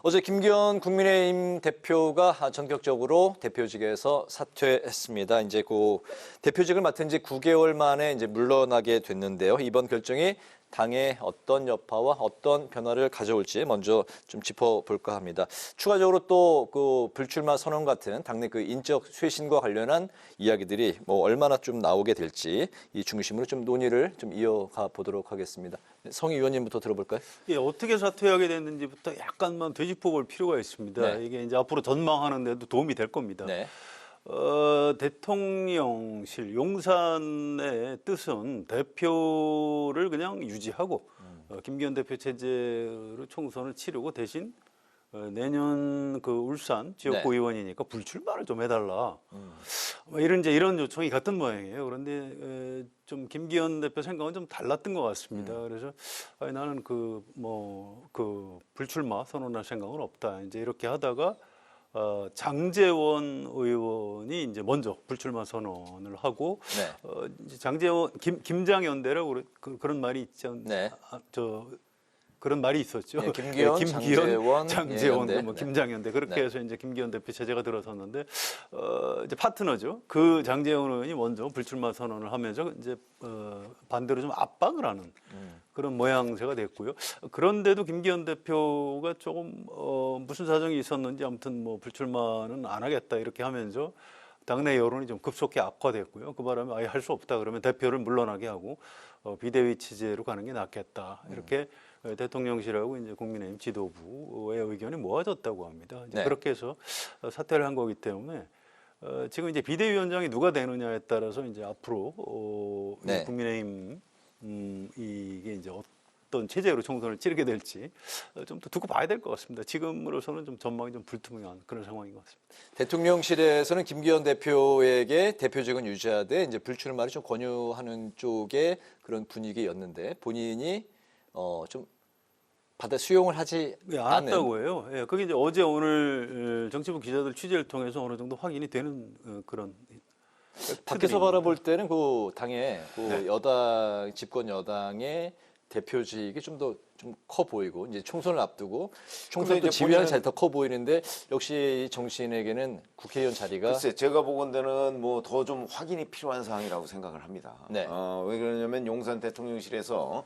어제 김기현 국민의힘 대표가 전격적으로 대표직에서 사퇴했습니다. 이제 그 대표직을 맡은 지 9개월 만에 이제 물러나게 됐는데요. 이번 결정이 당에 어떤 여파와 어떤 변화를 가져올지 먼저 좀 짚어볼까 합니다. 추가적으로 또 그 불출마 선언 같은 당내 그 인적 쇄신과 관련한 이야기들이 뭐 얼마나 좀 나오게 될지 이 중심으로 좀 논의를 좀 이어가 보도록 하겠습니다. 성희 의원님부터 들어볼까요? 예, 어떻게 사퇴하게 됐는지부터 약간만 되짚어볼 필요가 있습니다. 네. 이게 이제 앞으로 전망하는 데도 도움이 될 겁니다. 네. 대통령실 용산의 뜻은 대표를 그냥 유지하고 김기현 대표 체제로 총선을 치르고 대신 내년 그 울산 지역구 의원이니까 불출마를 좀 해달라. 뭐 이런 요청이 갔던 모양이에요. 그런데 좀 김기현 대표 생각은 좀 달랐던 것 같습니다. 그래서 아니, 나는 그 불출마 선언할 생각은 없다. 이제 이렇게 하다가 장제원 의원이 이제 먼저 불출마 선언을 하고 이제 장제원 김장연대라고 그런 말이 있지 않나요? 그런 말이 있었죠. 네, 김기현, 장제원, 뭐 김장연대 그렇게 해서 이제 김기현 대표 체제가 들어섰는데 이제 파트너죠. 그 장제원 의원이 먼저 불출마 선언을 하면서 이제 반대로 좀 압박을 하는 그런 모양새가 됐고요. 그런데도 김기현 대표가 조금 무슨 사정이 있었는지 아무튼 뭐 불출마는 안 하겠다 이렇게 하면서 당내 여론이 좀 급속히 악화됐고요. 그 바람에 아예 할 수 없다 그러면 대표를 물러나게 하고 비대위 체제로 가는 게 낫겠다 이렇게. 대통령실하고 이제 국민의힘 지도부의 의견이 모아졌다고 합니다. 이제 그렇게 해서 사퇴를 한 거기 때문에 지금 이제 비대위원장이 누가 되느냐에 따라서 이제 앞으로 국민의힘 이게 이제 어떤 체제로 총선을 치르게 될지 좀 더 두고 봐야 될 것 같습니다. 지금으로서는 좀 전망이 좀 불투명한 그런 상황인 것 같습니다. 대통령실에서는 김기현 대표에게 대표직은 유지하되 이제 불출마를 좀 권유하는 쪽의 그런 분위기였는데 본인이 좀 받아 수용을 하지 않았다고 해요. 예, 그게 이제 어제 오늘 정치부 기자들 취재를 통해서 어느 정도 확인이 되는 그런. 밖에서 바라볼 때는 그 당의 그 여당 집권 여당의 대표직이 좀 더 좀 커 보이고 이제 총선을 앞두고 총선 또 지휘하는 자리 더 커 보이는데 역시 정치인에게는 국회의원 자리가 글쎄 제가 보건대는 뭐 더 좀 확인이 필요한 사항이라고 생각을 합니다. 왜 그러냐면 용산 대통령실에서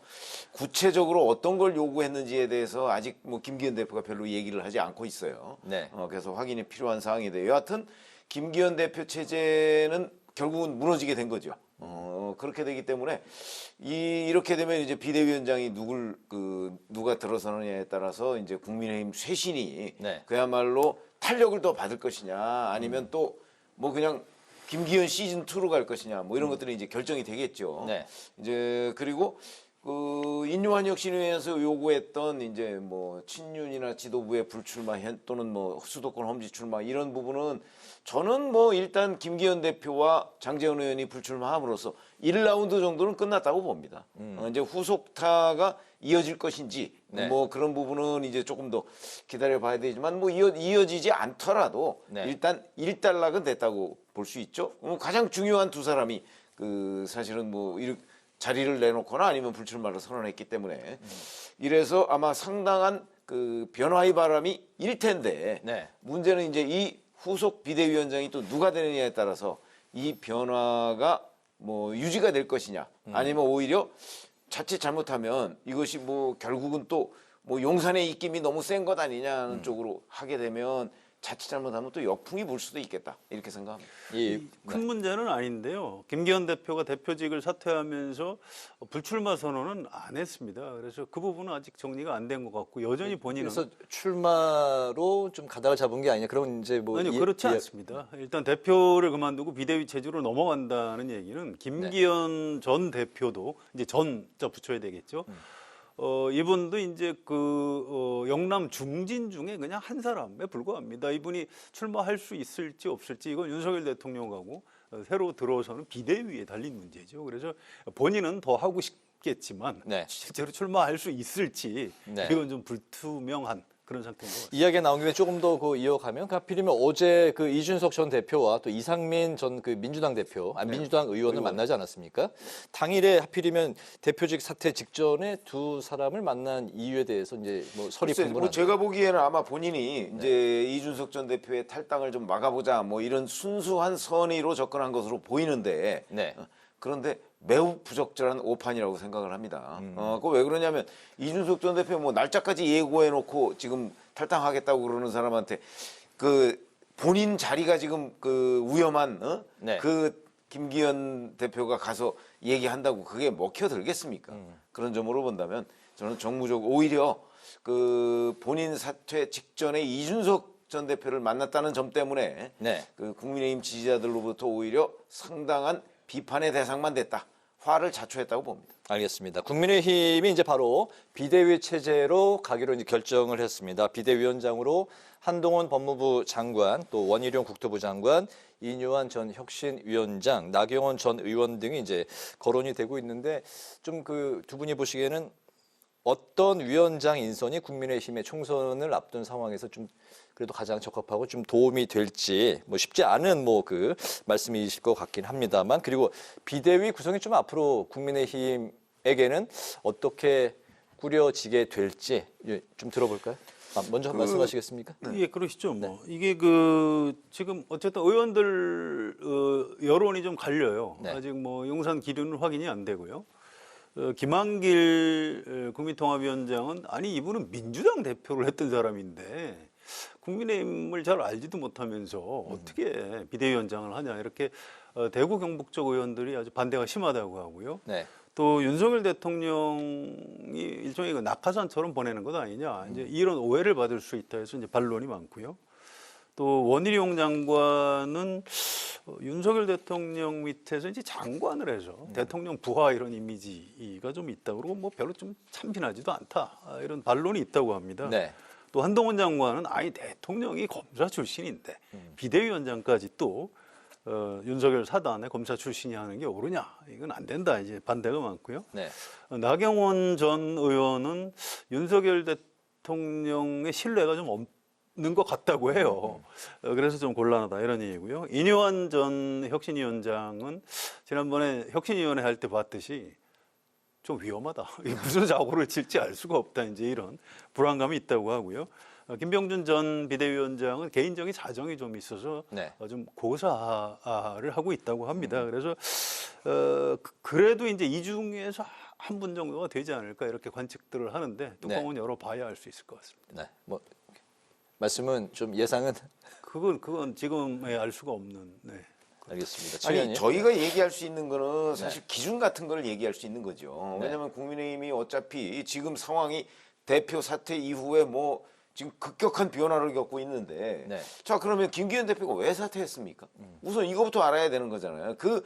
구체적으로 어떤 걸 요구했는지에 대해서 아직 뭐 김기현 대표가 별로 얘기를 하지 않고 있어요. 그래서 확인이 필요한 사항인데 여하튼 김기현 대표 체제는 결국은 무너지게 된 거죠. 그렇게 되기 때문에 이렇게 되면 이제 비대위원장이 누가 들어서느냐에 따라서 이제 국민의힘 쇄신이 그야말로 탄력을 더 받을 것이냐 아니면 또 뭐 그냥 김기현 시즌 2로 갈 것이냐 뭐 이런 것들이 이제 결정이 되겠죠. 이제 그리고 그 인류한 혁신위원회에서 요구했던 이제 뭐 친윤이나 지도부의 불출마 또는 뭐 수도권 험지 출마 이런 부분은 저는 뭐 일단 김기현 대표와 장제원 의원이 불출마함으로써 1라운드 정도는 끝났다고 봅니다. 이제 후속타가 이어질 것인지 뭐 그런 부분은 이제 조금 더 기다려 봐야 되지만 뭐 이어지지 않더라도 일단 1단락은 됐다고 볼 수 있죠. 가장 중요한 두 사람이 그 사실은 뭐 자리를 내놓거나 아니면 불출마를 선언했기 때문에 이래서 아마 상당한 그 변화의 바람이 일 텐데 문제는 이제 이 후속 비대위원장이 또 누가 되느냐에 따라서 이 변화가 뭐 유지가 될 것이냐 아니면 오히려 자칫 잘못하면 이것이 뭐 결국은 또 뭐 용산의 입김이 너무 센 것 아니냐는 쪽으로 하게 되면 자칫 잘못하면 또 역풍이 불 수도 있겠다 이렇게 생각합니다. 큰 문제는 아닌데요. 김기현 대표가 대표직을 사퇴하면서 불출마 선언은 안 했습니다. 그래서 그 부분은 아직 정리가 안 된 것 같고 여전히 본인은 그래서 출마로 좀 가닥을 잡은 게 아니냐 그런 이제 뭐 아니요 그렇지 않습니다. 일단 대표를 그만두고 비대위 체제로 넘어간다는 얘기는 김기현 전 대표도 이제 전자 붙여야 되겠죠. 이분도 이제 영남 중진 중에 그냥 한 사람에 불과합니다. 이분이 출마할 수 있을지 없을지 이건 윤석열 대통령하고 새로 들어서는 비대위에 달린 문제죠. 그래서 본인은 더 하고 싶겠지만 실제로 출마할 수 있을지 이건 좀 불투명한 그런 상태인 것 같습니다. 이야기가 나온 김에 조금 더 이어가면 하필이면 어제 그 이준석 전 대표와 또 이상민 전 그 민주당 대표, 민주당 의원을 만나지 않았습니까? 당일에 하필이면 대표직 사퇴 직전에 두 사람을 만난 이유에 대해서 이제 뭐 설이 분분한데. 뭐 제가 보기에는 아마 본인이 이제 이준석 전 대표의 탈당을 좀 막아보자 뭐 이런 순수한 선의로 접근한 것으로 보이는데 그런데 매우 부적절한 오판이라고 생각을 합니다. 그거 왜 그러냐면 이준석 전 대표 뭐 날짜까지 예고해놓고 지금 탈당하겠다고 그러는 사람한테 그 본인 자리가 지금 그 위험한 그 김기현 대표가 가서 얘기한다고 그게 먹혀들겠습니까? 그런 점으로 본다면 저는 정무적으로 오히려 그 본인 사퇴 직전에 이준석 전 대표를 만났다는 점 때문에 그 국민의힘 지지자들로부터 오히려 상당한 비판의 대상만 됐다. 화를 자초했다고 봅니다. 알겠습니다. 국민의힘이 이제 바로 비대위 체제로 가기로 이제 결정을 했습니다. 비대위원장으로 한동훈 법무부 장관, 또 원희룡 국토부 장관, 이뇨한 전 혁신위원장, 나경원 전 의원 등이 이제 거론이 되고 있는데 좀 그 두 분이 보시기에는 어떤 위원장 인선이 국민의힘의 총선을 앞둔 상황에서 좀 그래도 가장 적합하고 좀 도움이 될지 뭐 쉽지 않은 뭐 그 말씀이실 것 같긴 합니다만, 그리고 비대위 구성이 좀 앞으로 국민의힘에게는 어떻게 꾸려지게 될지 좀 들어볼까요? 먼저 말씀하시겠습니까? 예, 그러시죠. 뭐 이게 그 지금 어쨌든 의원들 여론이 좀 갈려요. 네. 아직 뭐 용산 기류는 확인이 안 되고요. 김한길 국민통합위원장은 아니 이분은 민주당 대표를 했던 사람인데 국민의힘을 잘 알지도 못하면서 어떻게 비대위원장을 하냐, 이렇게 대구 경북 쪽 의원들이 아주 반대가 심하다고 하고요. 네. 또 윤석열 대통령이 일종의 그 낙하산처럼 보내는 것 아니냐, 이제 이런 오해를 받을 수 있다 해서 이제 반론이 많고요. 또 원희룡 장관은 윤석열 대통령 밑에서 이제 장관을 해서 대통령 부하 이런 이미지가 좀 있다 그러고 뭐 별로 좀 참신하지도 않다, 이런 반론이 있다고 합니다. 네. 또 한동훈 장관은 아니 대통령이 검사 출신인데 비대위원장까지 또 윤석열 사단의 검사 출신이 하는 게 옳으냐, 이건 안 된다, 이제 반대가 많고요. 네. 나경원 전 의원은 윤석열 대통령의 신뢰가 좀 없는 것 같다고 해요. 그래서 좀 곤란하다, 이런 얘기고요. 이뇨한 전 혁신위원장은 지난번에 혁신위원회 할 때 봤듯이 좀 위험하다, 무슨 사고를 칠지 알 수가 없다, 이제 이런 불안감이 있다고 하고요. 김병준 전 비대위원장은 개인적인 사정이 좀 있어서 네. 좀 고사를 하고 있다고 합니다. 그래서 그래도 이제 이 중에서 한 분 정도가 되지 않을까, 이렇게 관측들을 하는데 뚜껑은 열어봐야 알 수 있을 것 같습니다. 네. 뭐 말씀은 좀 예상은 그건 지금 알 수가 없는. 네. 알겠습니다. 아니 저희가 얘기할 수 있는 거는 사실 기준 같은 걸 얘기할 수 있는 거죠. 네. 왜냐하면 국민의힘이 어차피 지금 상황이 대표 사퇴 이후에 뭐 지금 급격한 변화를 겪고 있는데, 네. 자 그러면 김기현 대표가 왜 사퇴했습니까? 우선 이거부터 알아야 되는 거잖아요. 그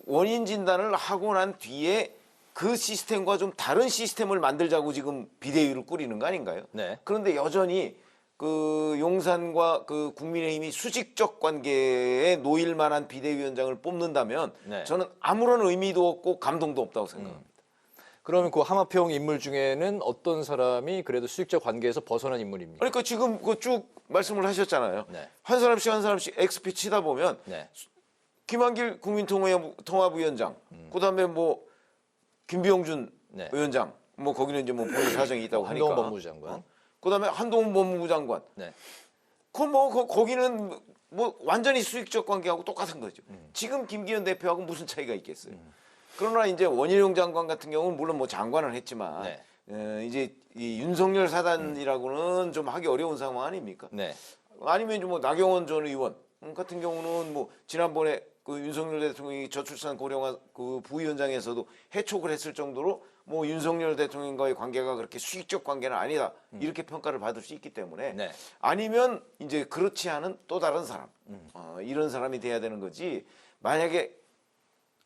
원인 진단을 하고 난 뒤에 그 시스템과 좀 다른 시스템을 만들자고 지금 비대위를 꾸리는 거 아닌가요? 네. 그런데 여전히 그 용산과 그 국민의힘이 수직적 관계에 놓일 만한 비대위원장을 뽑는다면 네. 저는 아무런 의미도 없고 감동도 없다고 생각합니다. 그러면 그 하마평 인물 중에는 어떤 사람이 그래도 수직적 관계에서 벗어난 인물입니까? 그러니까 지금 그 쭉 말씀을 하셨잖아요. 네. 한 사람씩 XP 치다 보면 네. 김한길 국민통합위원장, 그다음에 뭐 김병준 네. 위원장, 뭐 거기는 이제 뭐 본인 사정이 있다고 하니까. 한동훈 법무부 장관. 그다음에 한동훈 법무부 장관. 네. 거기는 뭐 완전히 수익적 관계하고 똑같은 거죠. 지금 김기현 대표하고 무슨 차이가 있겠어요. 그러나 이제 원희룡 장관 같은 경우는 물론 뭐 장관을 했지만 네. 이제 이 윤석열 사단이라고는 좀 하기 어려운 상황 아닙니까? 네. 아니면 뭐 나경원 전 의원 같은 경우는 뭐 지난번에 그 윤석열 대통령이 저출산 고령화 그 부위원장에서도 해촉을 했을 정도로 뭐 윤석열 대통령과의 관계가 그렇게 수익적 관계는 아니다, 이렇게 평가를 받을 수 있기 때문에 네. 아니면 이제 그렇지 않은 또 다른 사람, 이런 사람이 돼야 되는 거지. 만약에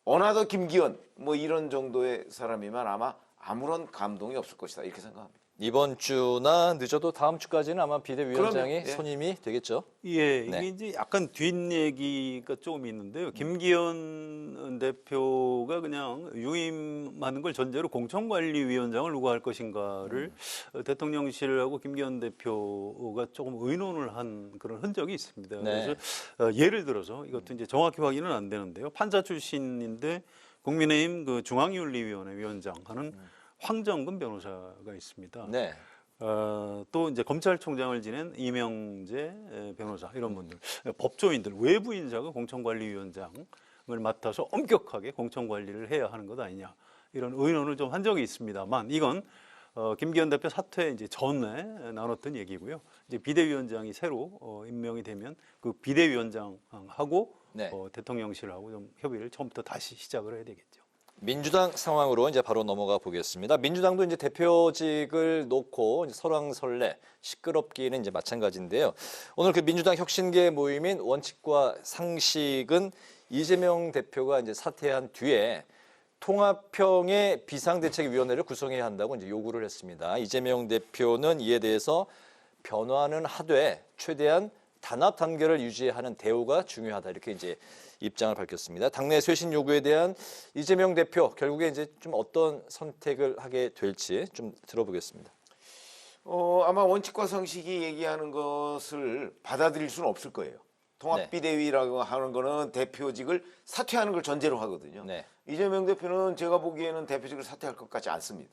어나더 김기현 뭐 이런 정도의 사람이면 아마 아무런 감동이 없을 것이다, 이렇게 생각합니다. 이번 주나 늦어도 다음 주까지는 아마 비대위원장이 그러면, 예. 선임이 되겠죠. 예, 이게 네. 이제 약간 뒷얘기가 조금 있는데요. 김기현 대표가 그냥 유임하는 걸 전제로 공천관리위원장을 누가 할 것인가를 대통령실하고 김기현 대표가 조금 의논을 한 그런 흔적이 있습니다. 네. 그래서 예를 들어서 이것도 이제 정확히 확인은 안 되는데요. 판사 출신인데 국민의힘 그 중앙윤리위원회 위원장 하는 황정근 변호사가 있습니다. 네. 또 이제 검찰총장을 지낸 이명재 변호사, 이런 분들, 법조인들, 외부 인사가 공천관리위원장을 맡아서 엄격하게 공천관리를 해야 하는 것 아니냐, 이런 의논을 좀 한 적이 있습니다만, 이건 김기현 대표 사퇴 이제 전에 나눴던 얘기고요. 이제 비대위원장이 새로 임명이 되면 그 비대위원장하고 네. 대통령실하고 좀 협의를 처음부터 다시 시작을 해야 되겠죠. 민주당 상황으로 이제 바로 넘어가 보겠습니다. 민주당도 이제 대표직을 놓고 이제 설왕설래 시끄럽기는 이제 마찬가지인데요. 오늘 그 민주당 혁신계 모임인 원칙과 상식은 이재명 대표가 이제 사퇴한 뒤에 통합형의 비상대책위원회를 구성해야 한다고 이제 요구를 했습니다. 이재명 대표는 이에 대해서 변화는 하되 최대한 단합 단계를 유지하는 대우가 중요하다 이렇게 이제 입장을 밝혔습니다. 당내 쇄신 요구에 대한 이재명 대표 결국에 이제 좀 어떤 선택을 하게 될지 좀 들어보겠습니다. 아마 원칙과 상식이 얘기하는 것을 받아들일 수는 없을 거예요. 통합비대위라고 하는 거는 대표직을 사퇴하는 걸 전제로 하거든요. 이재명 대표는 제가 보기에는 대표직을 사퇴할 것 같지 않습니다.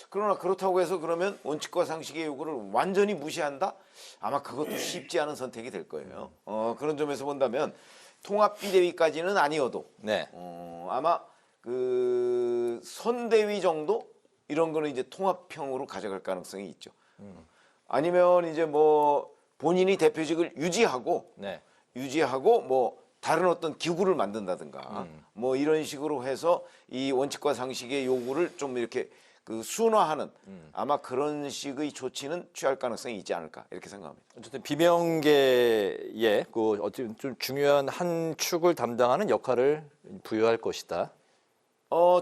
그러나 그렇다고 해서 그러면 원칙과 상식의 요구를 완전히 무시한다? 아마 그것도 쉽지 않은 선택이 될 거예요. 그런 점에서 본다면 통합비대위까지는 아니어도 아마 그 선대위 정도 이런 거는 이제 통합형으로 가져갈 가능성이 있죠. 아니면 이제 뭐 본인이 대표직을 유지하고 뭐 다른 어떤 기구를 만든다든가 뭐 이런 식으로 해서 이 원칙과 상식의 요구를 좀 이렇게 그 순화하는 아마 그런 식의 조치는 취할 가능성이 있지 않을까 이렇게 생각합니다. 어쨌든 비명계의 그 어쨌든 좀 중요한 한 축을 담당하는 역할을 부여할 것이다.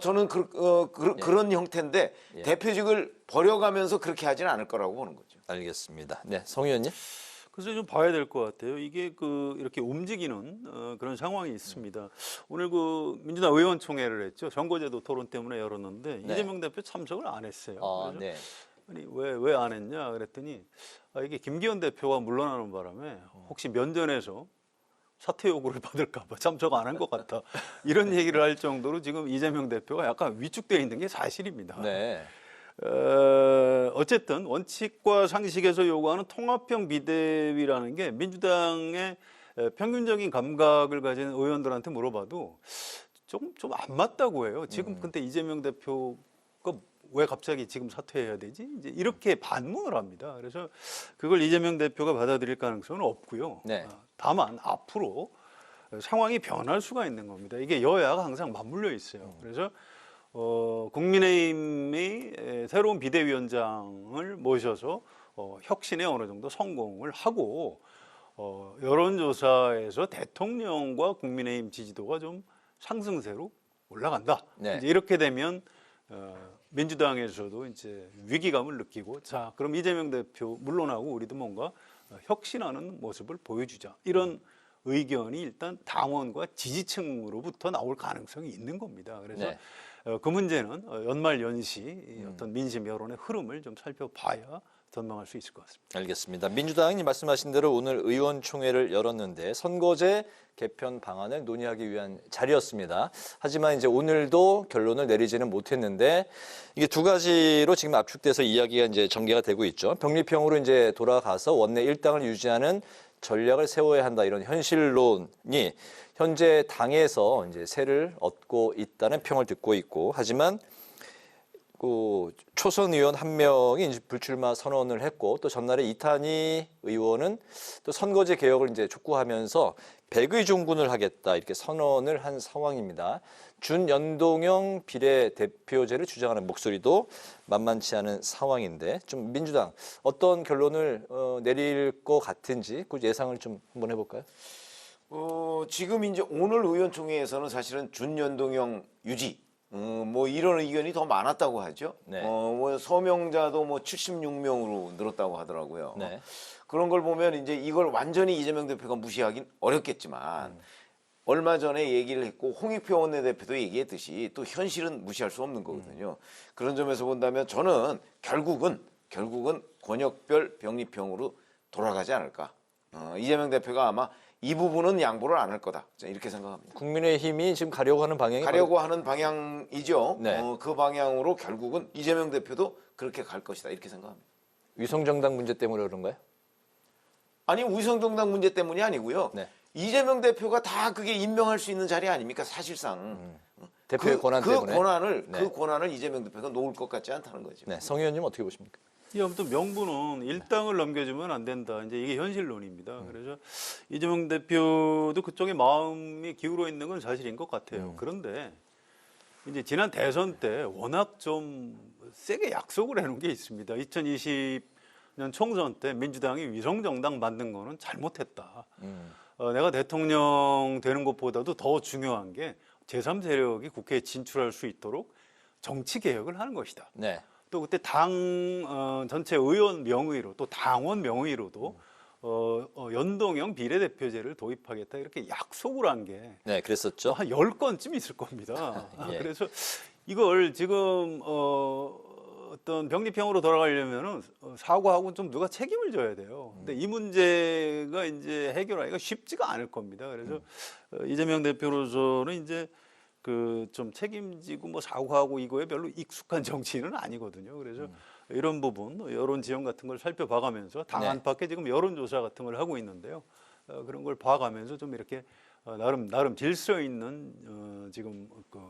저는 그런 형태인데 대표직을 버려가면서 그렇게 하지는 않을 거라고 보는 거죠. 알겠습니다. 네, 성 의원님. 그래서 좀 봐야 될 것 같아요. 이게 이렇게 움직이는 그런 상황이 있습니다. 오늘 그 민주당 의원총회를 했죠. 선거제도 토론 때문에 열었는데 이재명 대표 참석을 안 했어요. 아니 왜 안 했냐 그랬더니 이게 김기현 대표가 물러나는 바람에 혹시 면전에서 사퇴 요구를 받을까 봐 참석 안 한 것 같다. 이런 얘기를 할 정도로 지금 이재명 대표가 약간 위축되어 있는 게 사실입니다. 어쨌든 원칙과 상식에서 요구하는 통합형 비대위라는 게 민주당의 평균적인 감각을 가진 의원들한테 물어봐도 좀 안 맞다고 해요. 지금 근데 이재명 대표가 왜 갑자기 지금 사퇴해야 되지? 이제 이렇게 반문을 합니다. 그래서 그걸 이재명 대표가 받아들일 가능성은 없고요. 다만 앞으로 상황이 변할 수가 있는 겁니다. 이게 여야가 항상 맞물려 있어요. 그래서 국민의힘이 새로운 비대위원장을 모셔서 혁신에 어느 정도 성공을 하고 여론조사에서 대통령과 국민의힘 지지도가 좀 상승세로 올라간다. 이제 이렇게 되면 민주당에서도 이제 위기감을 느끼고 자 그럼 이재명 대표 물러나고 우리도 뭔가 혁신하는 모습을 보여주자 이런 의견이 일단 당원과 지지층으로부터 나올 가능성이 있는 겁니다. 그래서 그 문제는 연말 연시 어떤 민심 여론의 흐름을 좀 살펴봐야 전망할 수 있을 것 같습니다. 알겠습니다. 민주당이 말씀하신 대로 오늘 의원총회를 열었는데 선거제 개편 방안을 논의하기 위한 자리였습니다. 하지만 이제 오늘도 결론을 내리지는 못했는데 이게 두 가지로 지금 압축돼서 이야기가 이제 전개가 되고 있죠. 병립형으로 이제 돌아가서 원내 일당을 유지하는 전략을 세워야 한다 이런 현실론이 현재 당에서 이제 세를 얻고 있다는 평을 듣고 있고 하지만 그 초선 의원 한 명이 이제 불출마 선언을 했고 또 전날에 이탄희 의원은 또 선거제 개혁을 이제 촉구하면서 백의종군을 하겠다 이렇게 선언을 한 상황입니다. 준연동형 비례대표제를 주장하는 목소리도 만만치 않은 상황인데 좀 민주당 어떤 결론을 내릴 것 같은지 그 예상을 좀 한번 해볼까요? 지금 이제 오늘 의원총회에서는 사실은 준연동형 유지 뭐 이런 의견이 더 많았다고 하죠. 뭐 서명자도 뭐 76명으로 늘었다고 하더라고요. 그런 걸 보면 이제 이걸 완전히 이재명 대표가 무시하긴 어렵겠지만 얼마 전에 얘기를 했고 홍익표 원내대표도 얘기했듯이 또 현실은 무시할 수 없는 거거든요. 그런 점에서 본다면 저는 결국은 권역별 병립형으로 돌아가지 않을까. 이재명 대표가 아마 이 부분은 양보를 안 할 거다. 이렇게 생각합니다. 국민의힘이 지금 가려고 하는 방향이죠. 그 방향으로 결국은 이재명 대표도 그렇게 갈 것이다. 이렇게 생각합니다. 위성정당 문제 때문에 그런가요? 아니 위성정당 문제 때문이 아니고요. 이재명 대표가 다 그게 임명할 수 있는 자리 아닙니까? 사실상. 대표의 권한 때문에. 그 권한을 이재명 대표가 놓을 것 같지 않다는 거죠. 성 의원님 어떻게 보십니까? 아무튼 명분은 일당을 넘겨주면 안 된다. 이제 이게 현실론입니다. 그래서 이재명 대표도 그쪽에 마음이 기울어 있는 건 사실인 것 같아요. 그런데 이제 지난 대선 때 워낙 좀 세게 약속을 해놓은 게 있습니다. 2020년 총선 때 민주당이 위성정당 만든 거는 잘못했다. 내가 대통령 되는 것보다도 더 중요한 게 제3세력이 국회에 진출할 수 있도록 정치 개혁을 하는 것이다. 네. 또 그때 당 전체 의원 명의로 또 당원 명의로도 연동형 비례대표제를 도입하겠다 이렇게 약속을 한 게 네, 그랬었죠. 한 10건쯤 있을 겁니다. 예. 그래서 이걸 지금 어떤 병립형으로 돌아가려면은 사과하고 좀 누가 책임을 져야 돼요. 근데 이 문제가 이제 해결하기가 쉽지가 않을 겁니다. 그래서 이재명 대표로서는 이제 그 좀 책임지고 뭐 사과하고 이거에 별로 익숙한 정치인은 아니거든요. 그래서 이런 부분 여론 지형 같은 걸 살펴봐가면서 당 네. 안팎에 지금 여론조사 같은 걸 하고 있는데요. 그런 걸 봐가면서 좀 이렇게 나름 질서 있는 지금 그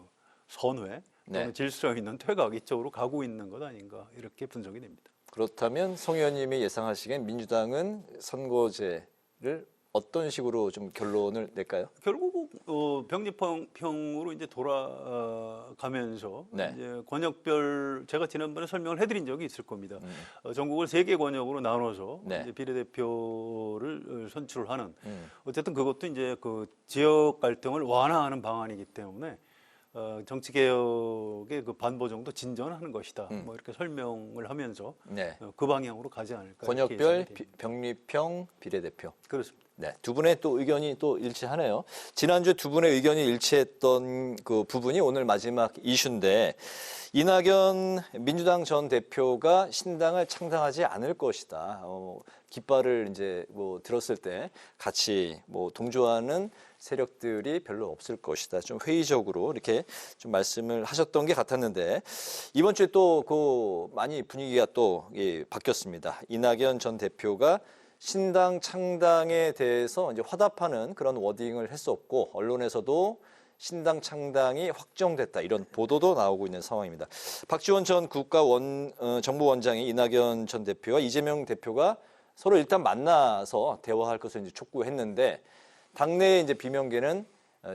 선회 또는 네. 질서 있는 퇴각 이쪽으로 가고 있는 것 아닌가 이렇게 분석이 됩니다. 그렇다면 송 의원님이 예상하시기엔 민주당은 선거제를 어떤 식으로 좀 결론을 낼까요? 결국 병립형으로 이제 돌아가면서 네. 이제 권역별 제가 지난번에 설명을 해드린 적이 있을 겁니다. 전국을 3개 권역으로 나눠서 네. 이제 비례대표를 선출하는 어쨌든 그것도 이제 그 지역 갈등을 완화하는 방안이기 때문에 정치 개혁의 그 반보 정도 진전하는 것이다. 뭐 이렇게 설명을 하면서 네. 그 방향으로 가지 않을까. 권역별 병립형 비례대표. 그렇습니다. 네, 두 분의 또 의견이 또 일치하네요. 지난주에 두 분의 의견이 일치했던 그 부분이 오늘 마지막 이슈인데 이낙연 민주당 전 대표가 신당을 창당하지 않을 것이다. 깃발을 이제 뭐 들었을 때 같이 뭐 동조하는 세력들이 별로 없을 것이다. 좀 회의적으로 이렇게 좀 말씀을 하셨던 게 같았는데 이번 주에 또 그 많이 분위기가 또 바뀌었습니다. 이낙연 전 대표가 신당 창당에 대해서 이제 화답하는 그런 워딩을 했었고 언론에서도 신당 창당이 확정됐다 이런 보도도 나오고 있는 상황입니다. 박지원 전 국가정보원장이 이낙연 전 대표와 이재명 대표가 서로 일단 만나서 대화할 것을 이제 촉구했는데 당내의 이제 비명계는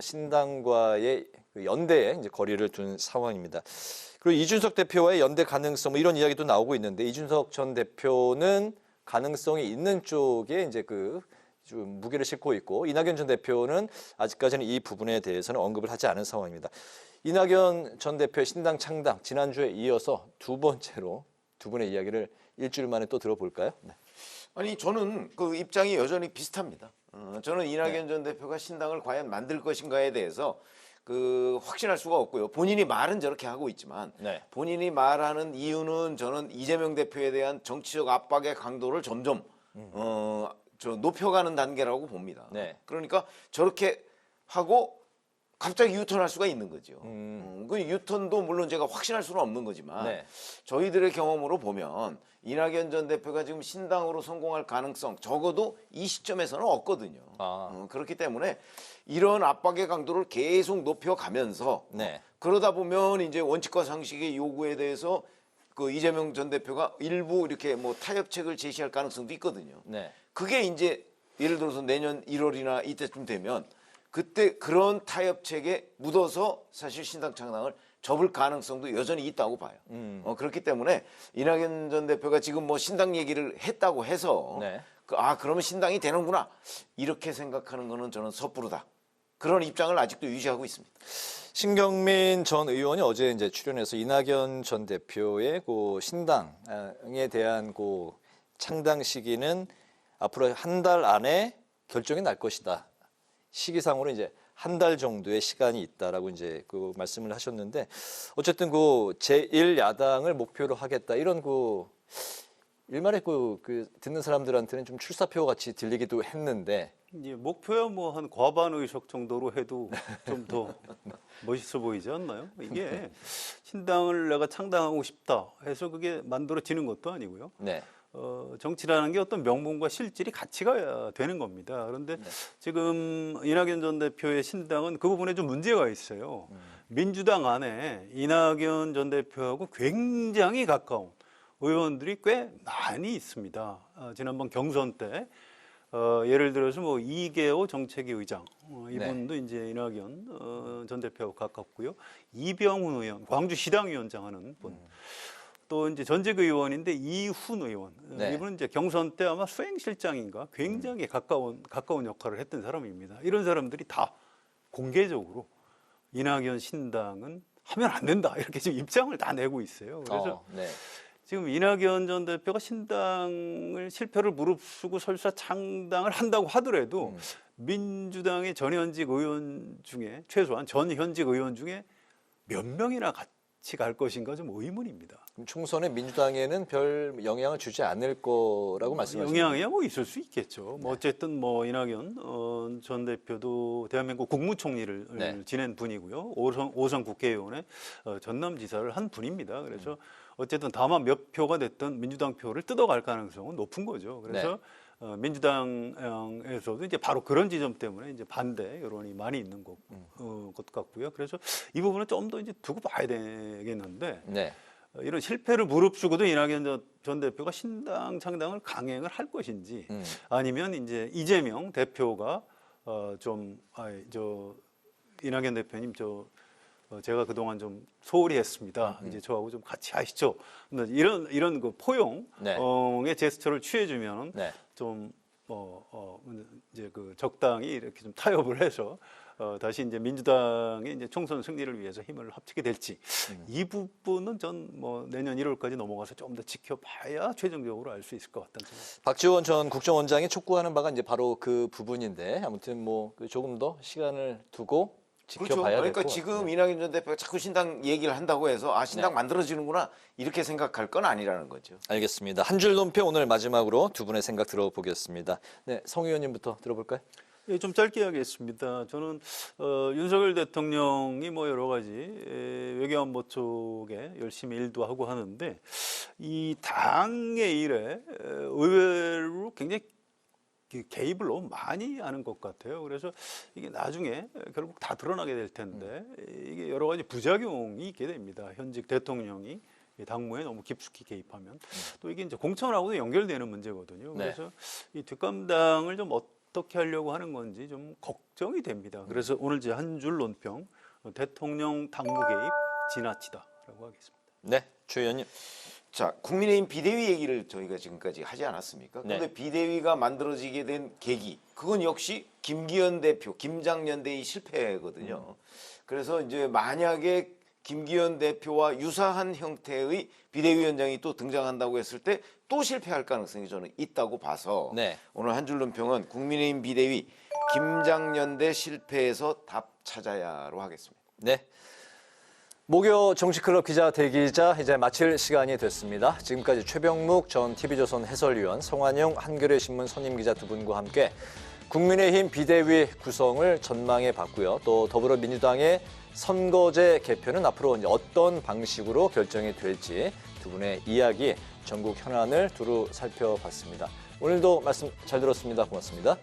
신당과의 연대에 이제 거리를 둔 상황입니다. 그리고 이준석 대표와의 연대 가능성 뭐 이런 이야기도 나오고 있는데 이준석 전 대표는 가능성이 있는 쪽에 이제 좀 무게를 싣고 있고 이낙연 전 대표는 아직까지는 이 부분에 대해서는 언급을 하지 않은 상황입니다. 이낙연 전 대표의 신당 창당 지난주에 이어서 두 번째로 두 분의 이야기를 일주일 만에 또 들어볼까요? 네. 아니 저는 그 입장이 여전히 비슷합니다. 저는 이낙연 전 대표가 신당을 과연 만들 것인가에 대해서 확신할 수가 없고요. 본인이 말은 저렇게 하고 있지만 본인이 말하는 이유는 저는 이재명 대표에 대한 정치적 압박의 강도를 점점 높여가는 단계라고 봅니다. 그러니까 저렇게 하고 갑자기 유턴할 수가 있는 거죠. 그 유턴도 물론 제가 확신할 수는 없는 거지만 저희들의 경험으로 보면 이낙연 전 대표가 지금 신당으로 성공할 가능성 적어도 이 시점에서는 없거든요. 그렇기 때문에 이런 압박의 강도를 계속 높여가면서 그러다 보면 이제 원칙과 상식의 요구에 대해서 그 이재명 전 대표가 일부 이렇게 뭐 타협책을 제시할 가능성도 있거든요. 그게 이제 예를 들어서 내년 1월이나 이때쯤 되면 그때 그런 타협책에 묻어서 사실 신당 창당을 접을 가능성도 여전히 있다고 봐요. 그렇기 때문에 이낙연 전 대표가 지금 뭐 신당 얘기를 했다고 해서 그러면 신당이 되는구나 이렇게 생각하는 거는 저는 섣부르다. 그런 입장을 아직도 유지하고 있습니다. 신경민 전 의원이 어제 이제 출연해서 이낙연 전 대표의 그 신당에 대한 그 창당 시기는 앞으로 한 달 안에 결정이 날 것이다. 시기상으로 이제 한 달 정도의 시간이 있다라고 이제 그 말씀을 하셨는데 어쨌든 그 제1야당을 목표로 하겠다 이런 일말에 듣는 사람들한테는 좀 출사표 같이 들리기도 했는데 목표야 뭐 한 과반 의석 정도로 해도 좀 더 멋있어 보이지 않나요? 이게 신당을 내가 창당하고 싶다 해서 그게 만들어지는 것도 아니고요. 정치라는 게 어떤 명분과 실질이 같이 가야 되는 겁니다. 그런데 지금 이낙연 전 대표의 신당은 그 부분에 좀 문제가 있어요. 민주당 안에 이낙연 전 대표하고 굉장히 가까운 의원들이 꽤 많이 있습니다. 지난번 경선 때 예를 들어서 뭐 이계호 정책위 의장 이분도 이제 이낙연 전 대표하고 가깝고요. 이병훈 의원 광주시당위원장 하는 분. 또 이제 전직 의원인데 이훈 의원 이분은 이제 경선 때 아마 수행실장인가 굉장히 가까운 역할을 했던 사람입니다. 이런 사람들이 다 공개적으로 이낙연 신당은 하면 안 된다 이렇게 지금 입장을 다 내고 있어요. 그래서 네. 지금 이낙연 전 대표가 신당을 실패를 무릅쓰고 설사 창당을 한다고 하더라도 민주당의 전현직 의원 중에 최소한 전현직 의원 중에 몇 명이나 같이 갈 것인가 좀 의문입니다. 그럼 총선에 민주당에는 별 영향을 주지 않을 거라고 말씀하시는 거예요? 영향이야 뭐 있을 수 있겠죠. 뭐 어쨌든 뭐 이낙연 전 대표도 대한민국 국무총리를 네. 지낸 분이고요. 5선 국회의원의 전남지사를 한 분입니다. 그래서 어쨌든 다만 몇 표가 됐든 민주당 표를 뜯어갈 가능성은 높은 거죠. 그래서 민주당에서도 이제 바로 그런 지점 때문에 이제 반대 여론이 많이 있는 것 같고요. 그래서 이 부분은 좀 더 이제 두고 봐야 되겠는데 네. 이런 실패를 무릅쓰고도 이낙연 전 대표가 신당 창당을 강행을 할 것인지 아니면 이제 이재명 대표가 이낙연 대표님 제가 그동안 좀 소홀히 했습니다. 이제 저하고 좀 같이 하시죠. 이런 그 포용의 제스처를 취해주면 이제 그 적당히 이렇게 좀 타협을 해서 다시 이제 민주당의 이제 총선 승리를 위해서 힘을 합치게 될지 이 부분은 전 뭐 내년 1월까지 넘어가서 좀 더 지켜봐야 최종적으로 알 수 있을 것 같다는 생각. 박지원 전 국정원장이 촉구하는 바가 이제 바로 그 부분인데 아무튼 뭐 조금 더 시간을 두고 지켜봐야 그렇죠. 될 그러니까 것 지금 같아요. 이낙연 전 대표가 자꾸 신당 얘기를 한다고 해서 신당 만들어지는구나 이렇게 생각할 건 아니라는 거죠. 알겠습니다. 한 줄 논평 오늘 마지막으로 두 분의 생각 들어보겠습니다. 네, 성 의원님부터 들어볼까요? 예, 좀 짧게 하겠습니다. 저는 윤석열 대통령이 뭐 여러 가지 외교안보 쪽에 열심히 일도 하고 하는데 이 당의 일에 의외로 굉장히 개입을 너무 많이 하는 것 같아요. 그래서 이게 나중에 결국 다 드러나게 될 텐데 이게 여러 가지 부작용이 있게 됩니다. 현직 대통령이 당무에 너무 깊숙이 개입하면 또 이게 이제 공천하고도 연결되는 문제거든요. 그래서 이 뒷감당을 좀 어떻게 하려고 하는 건지 좀 걱정이 됩니다. 그래서 오늘 제 한 줄 논평 대통령 당무 개입 지나치다라고 하겠습니다. 네, 최 의원님. 자, 국민의힘 비대위 얘기를 저희가 지금까지 하지 않았습니까? 그런데 비대위가 만들어지게 된 계기, 그건 역시 김기현 대표, 김장연대의 실패거든요. 그래서 이제 만약에 김기현 대표와 유사한 형태의 비대위원장이 또 등장한다고 했을 때 또 실패할 가능성이 저는 있다고 봐서 오늘 한 줄 논평은 국민의힘 비대위 김장연대 실패에서 답 찾아야로 하겠습니다. 네. 목요 정치클럽 기자 대기자 이제 마칠 시간이 됐습니다. 지금까지 최병묵 전 TV조선 해설위원, 성환용 한겨레 신문 선임 기자 두 분과 함께 국민의힘 비대위 구성을 전망해 봤고요. 또 더불어민주당의 선거제 개편은 앞으로 이제 어떤 방식으로 결정이 될지 두 분의 이야기, 전국 현안을 두루 살펴봤습니다. 오늘도 말씀 잘 들었습니다. 고맙습니다.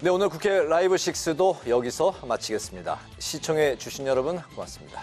네, 오늘 국회 라이브 6도 여기서 마치겠습니다. 시청해 주신 여러분 고맙습니다.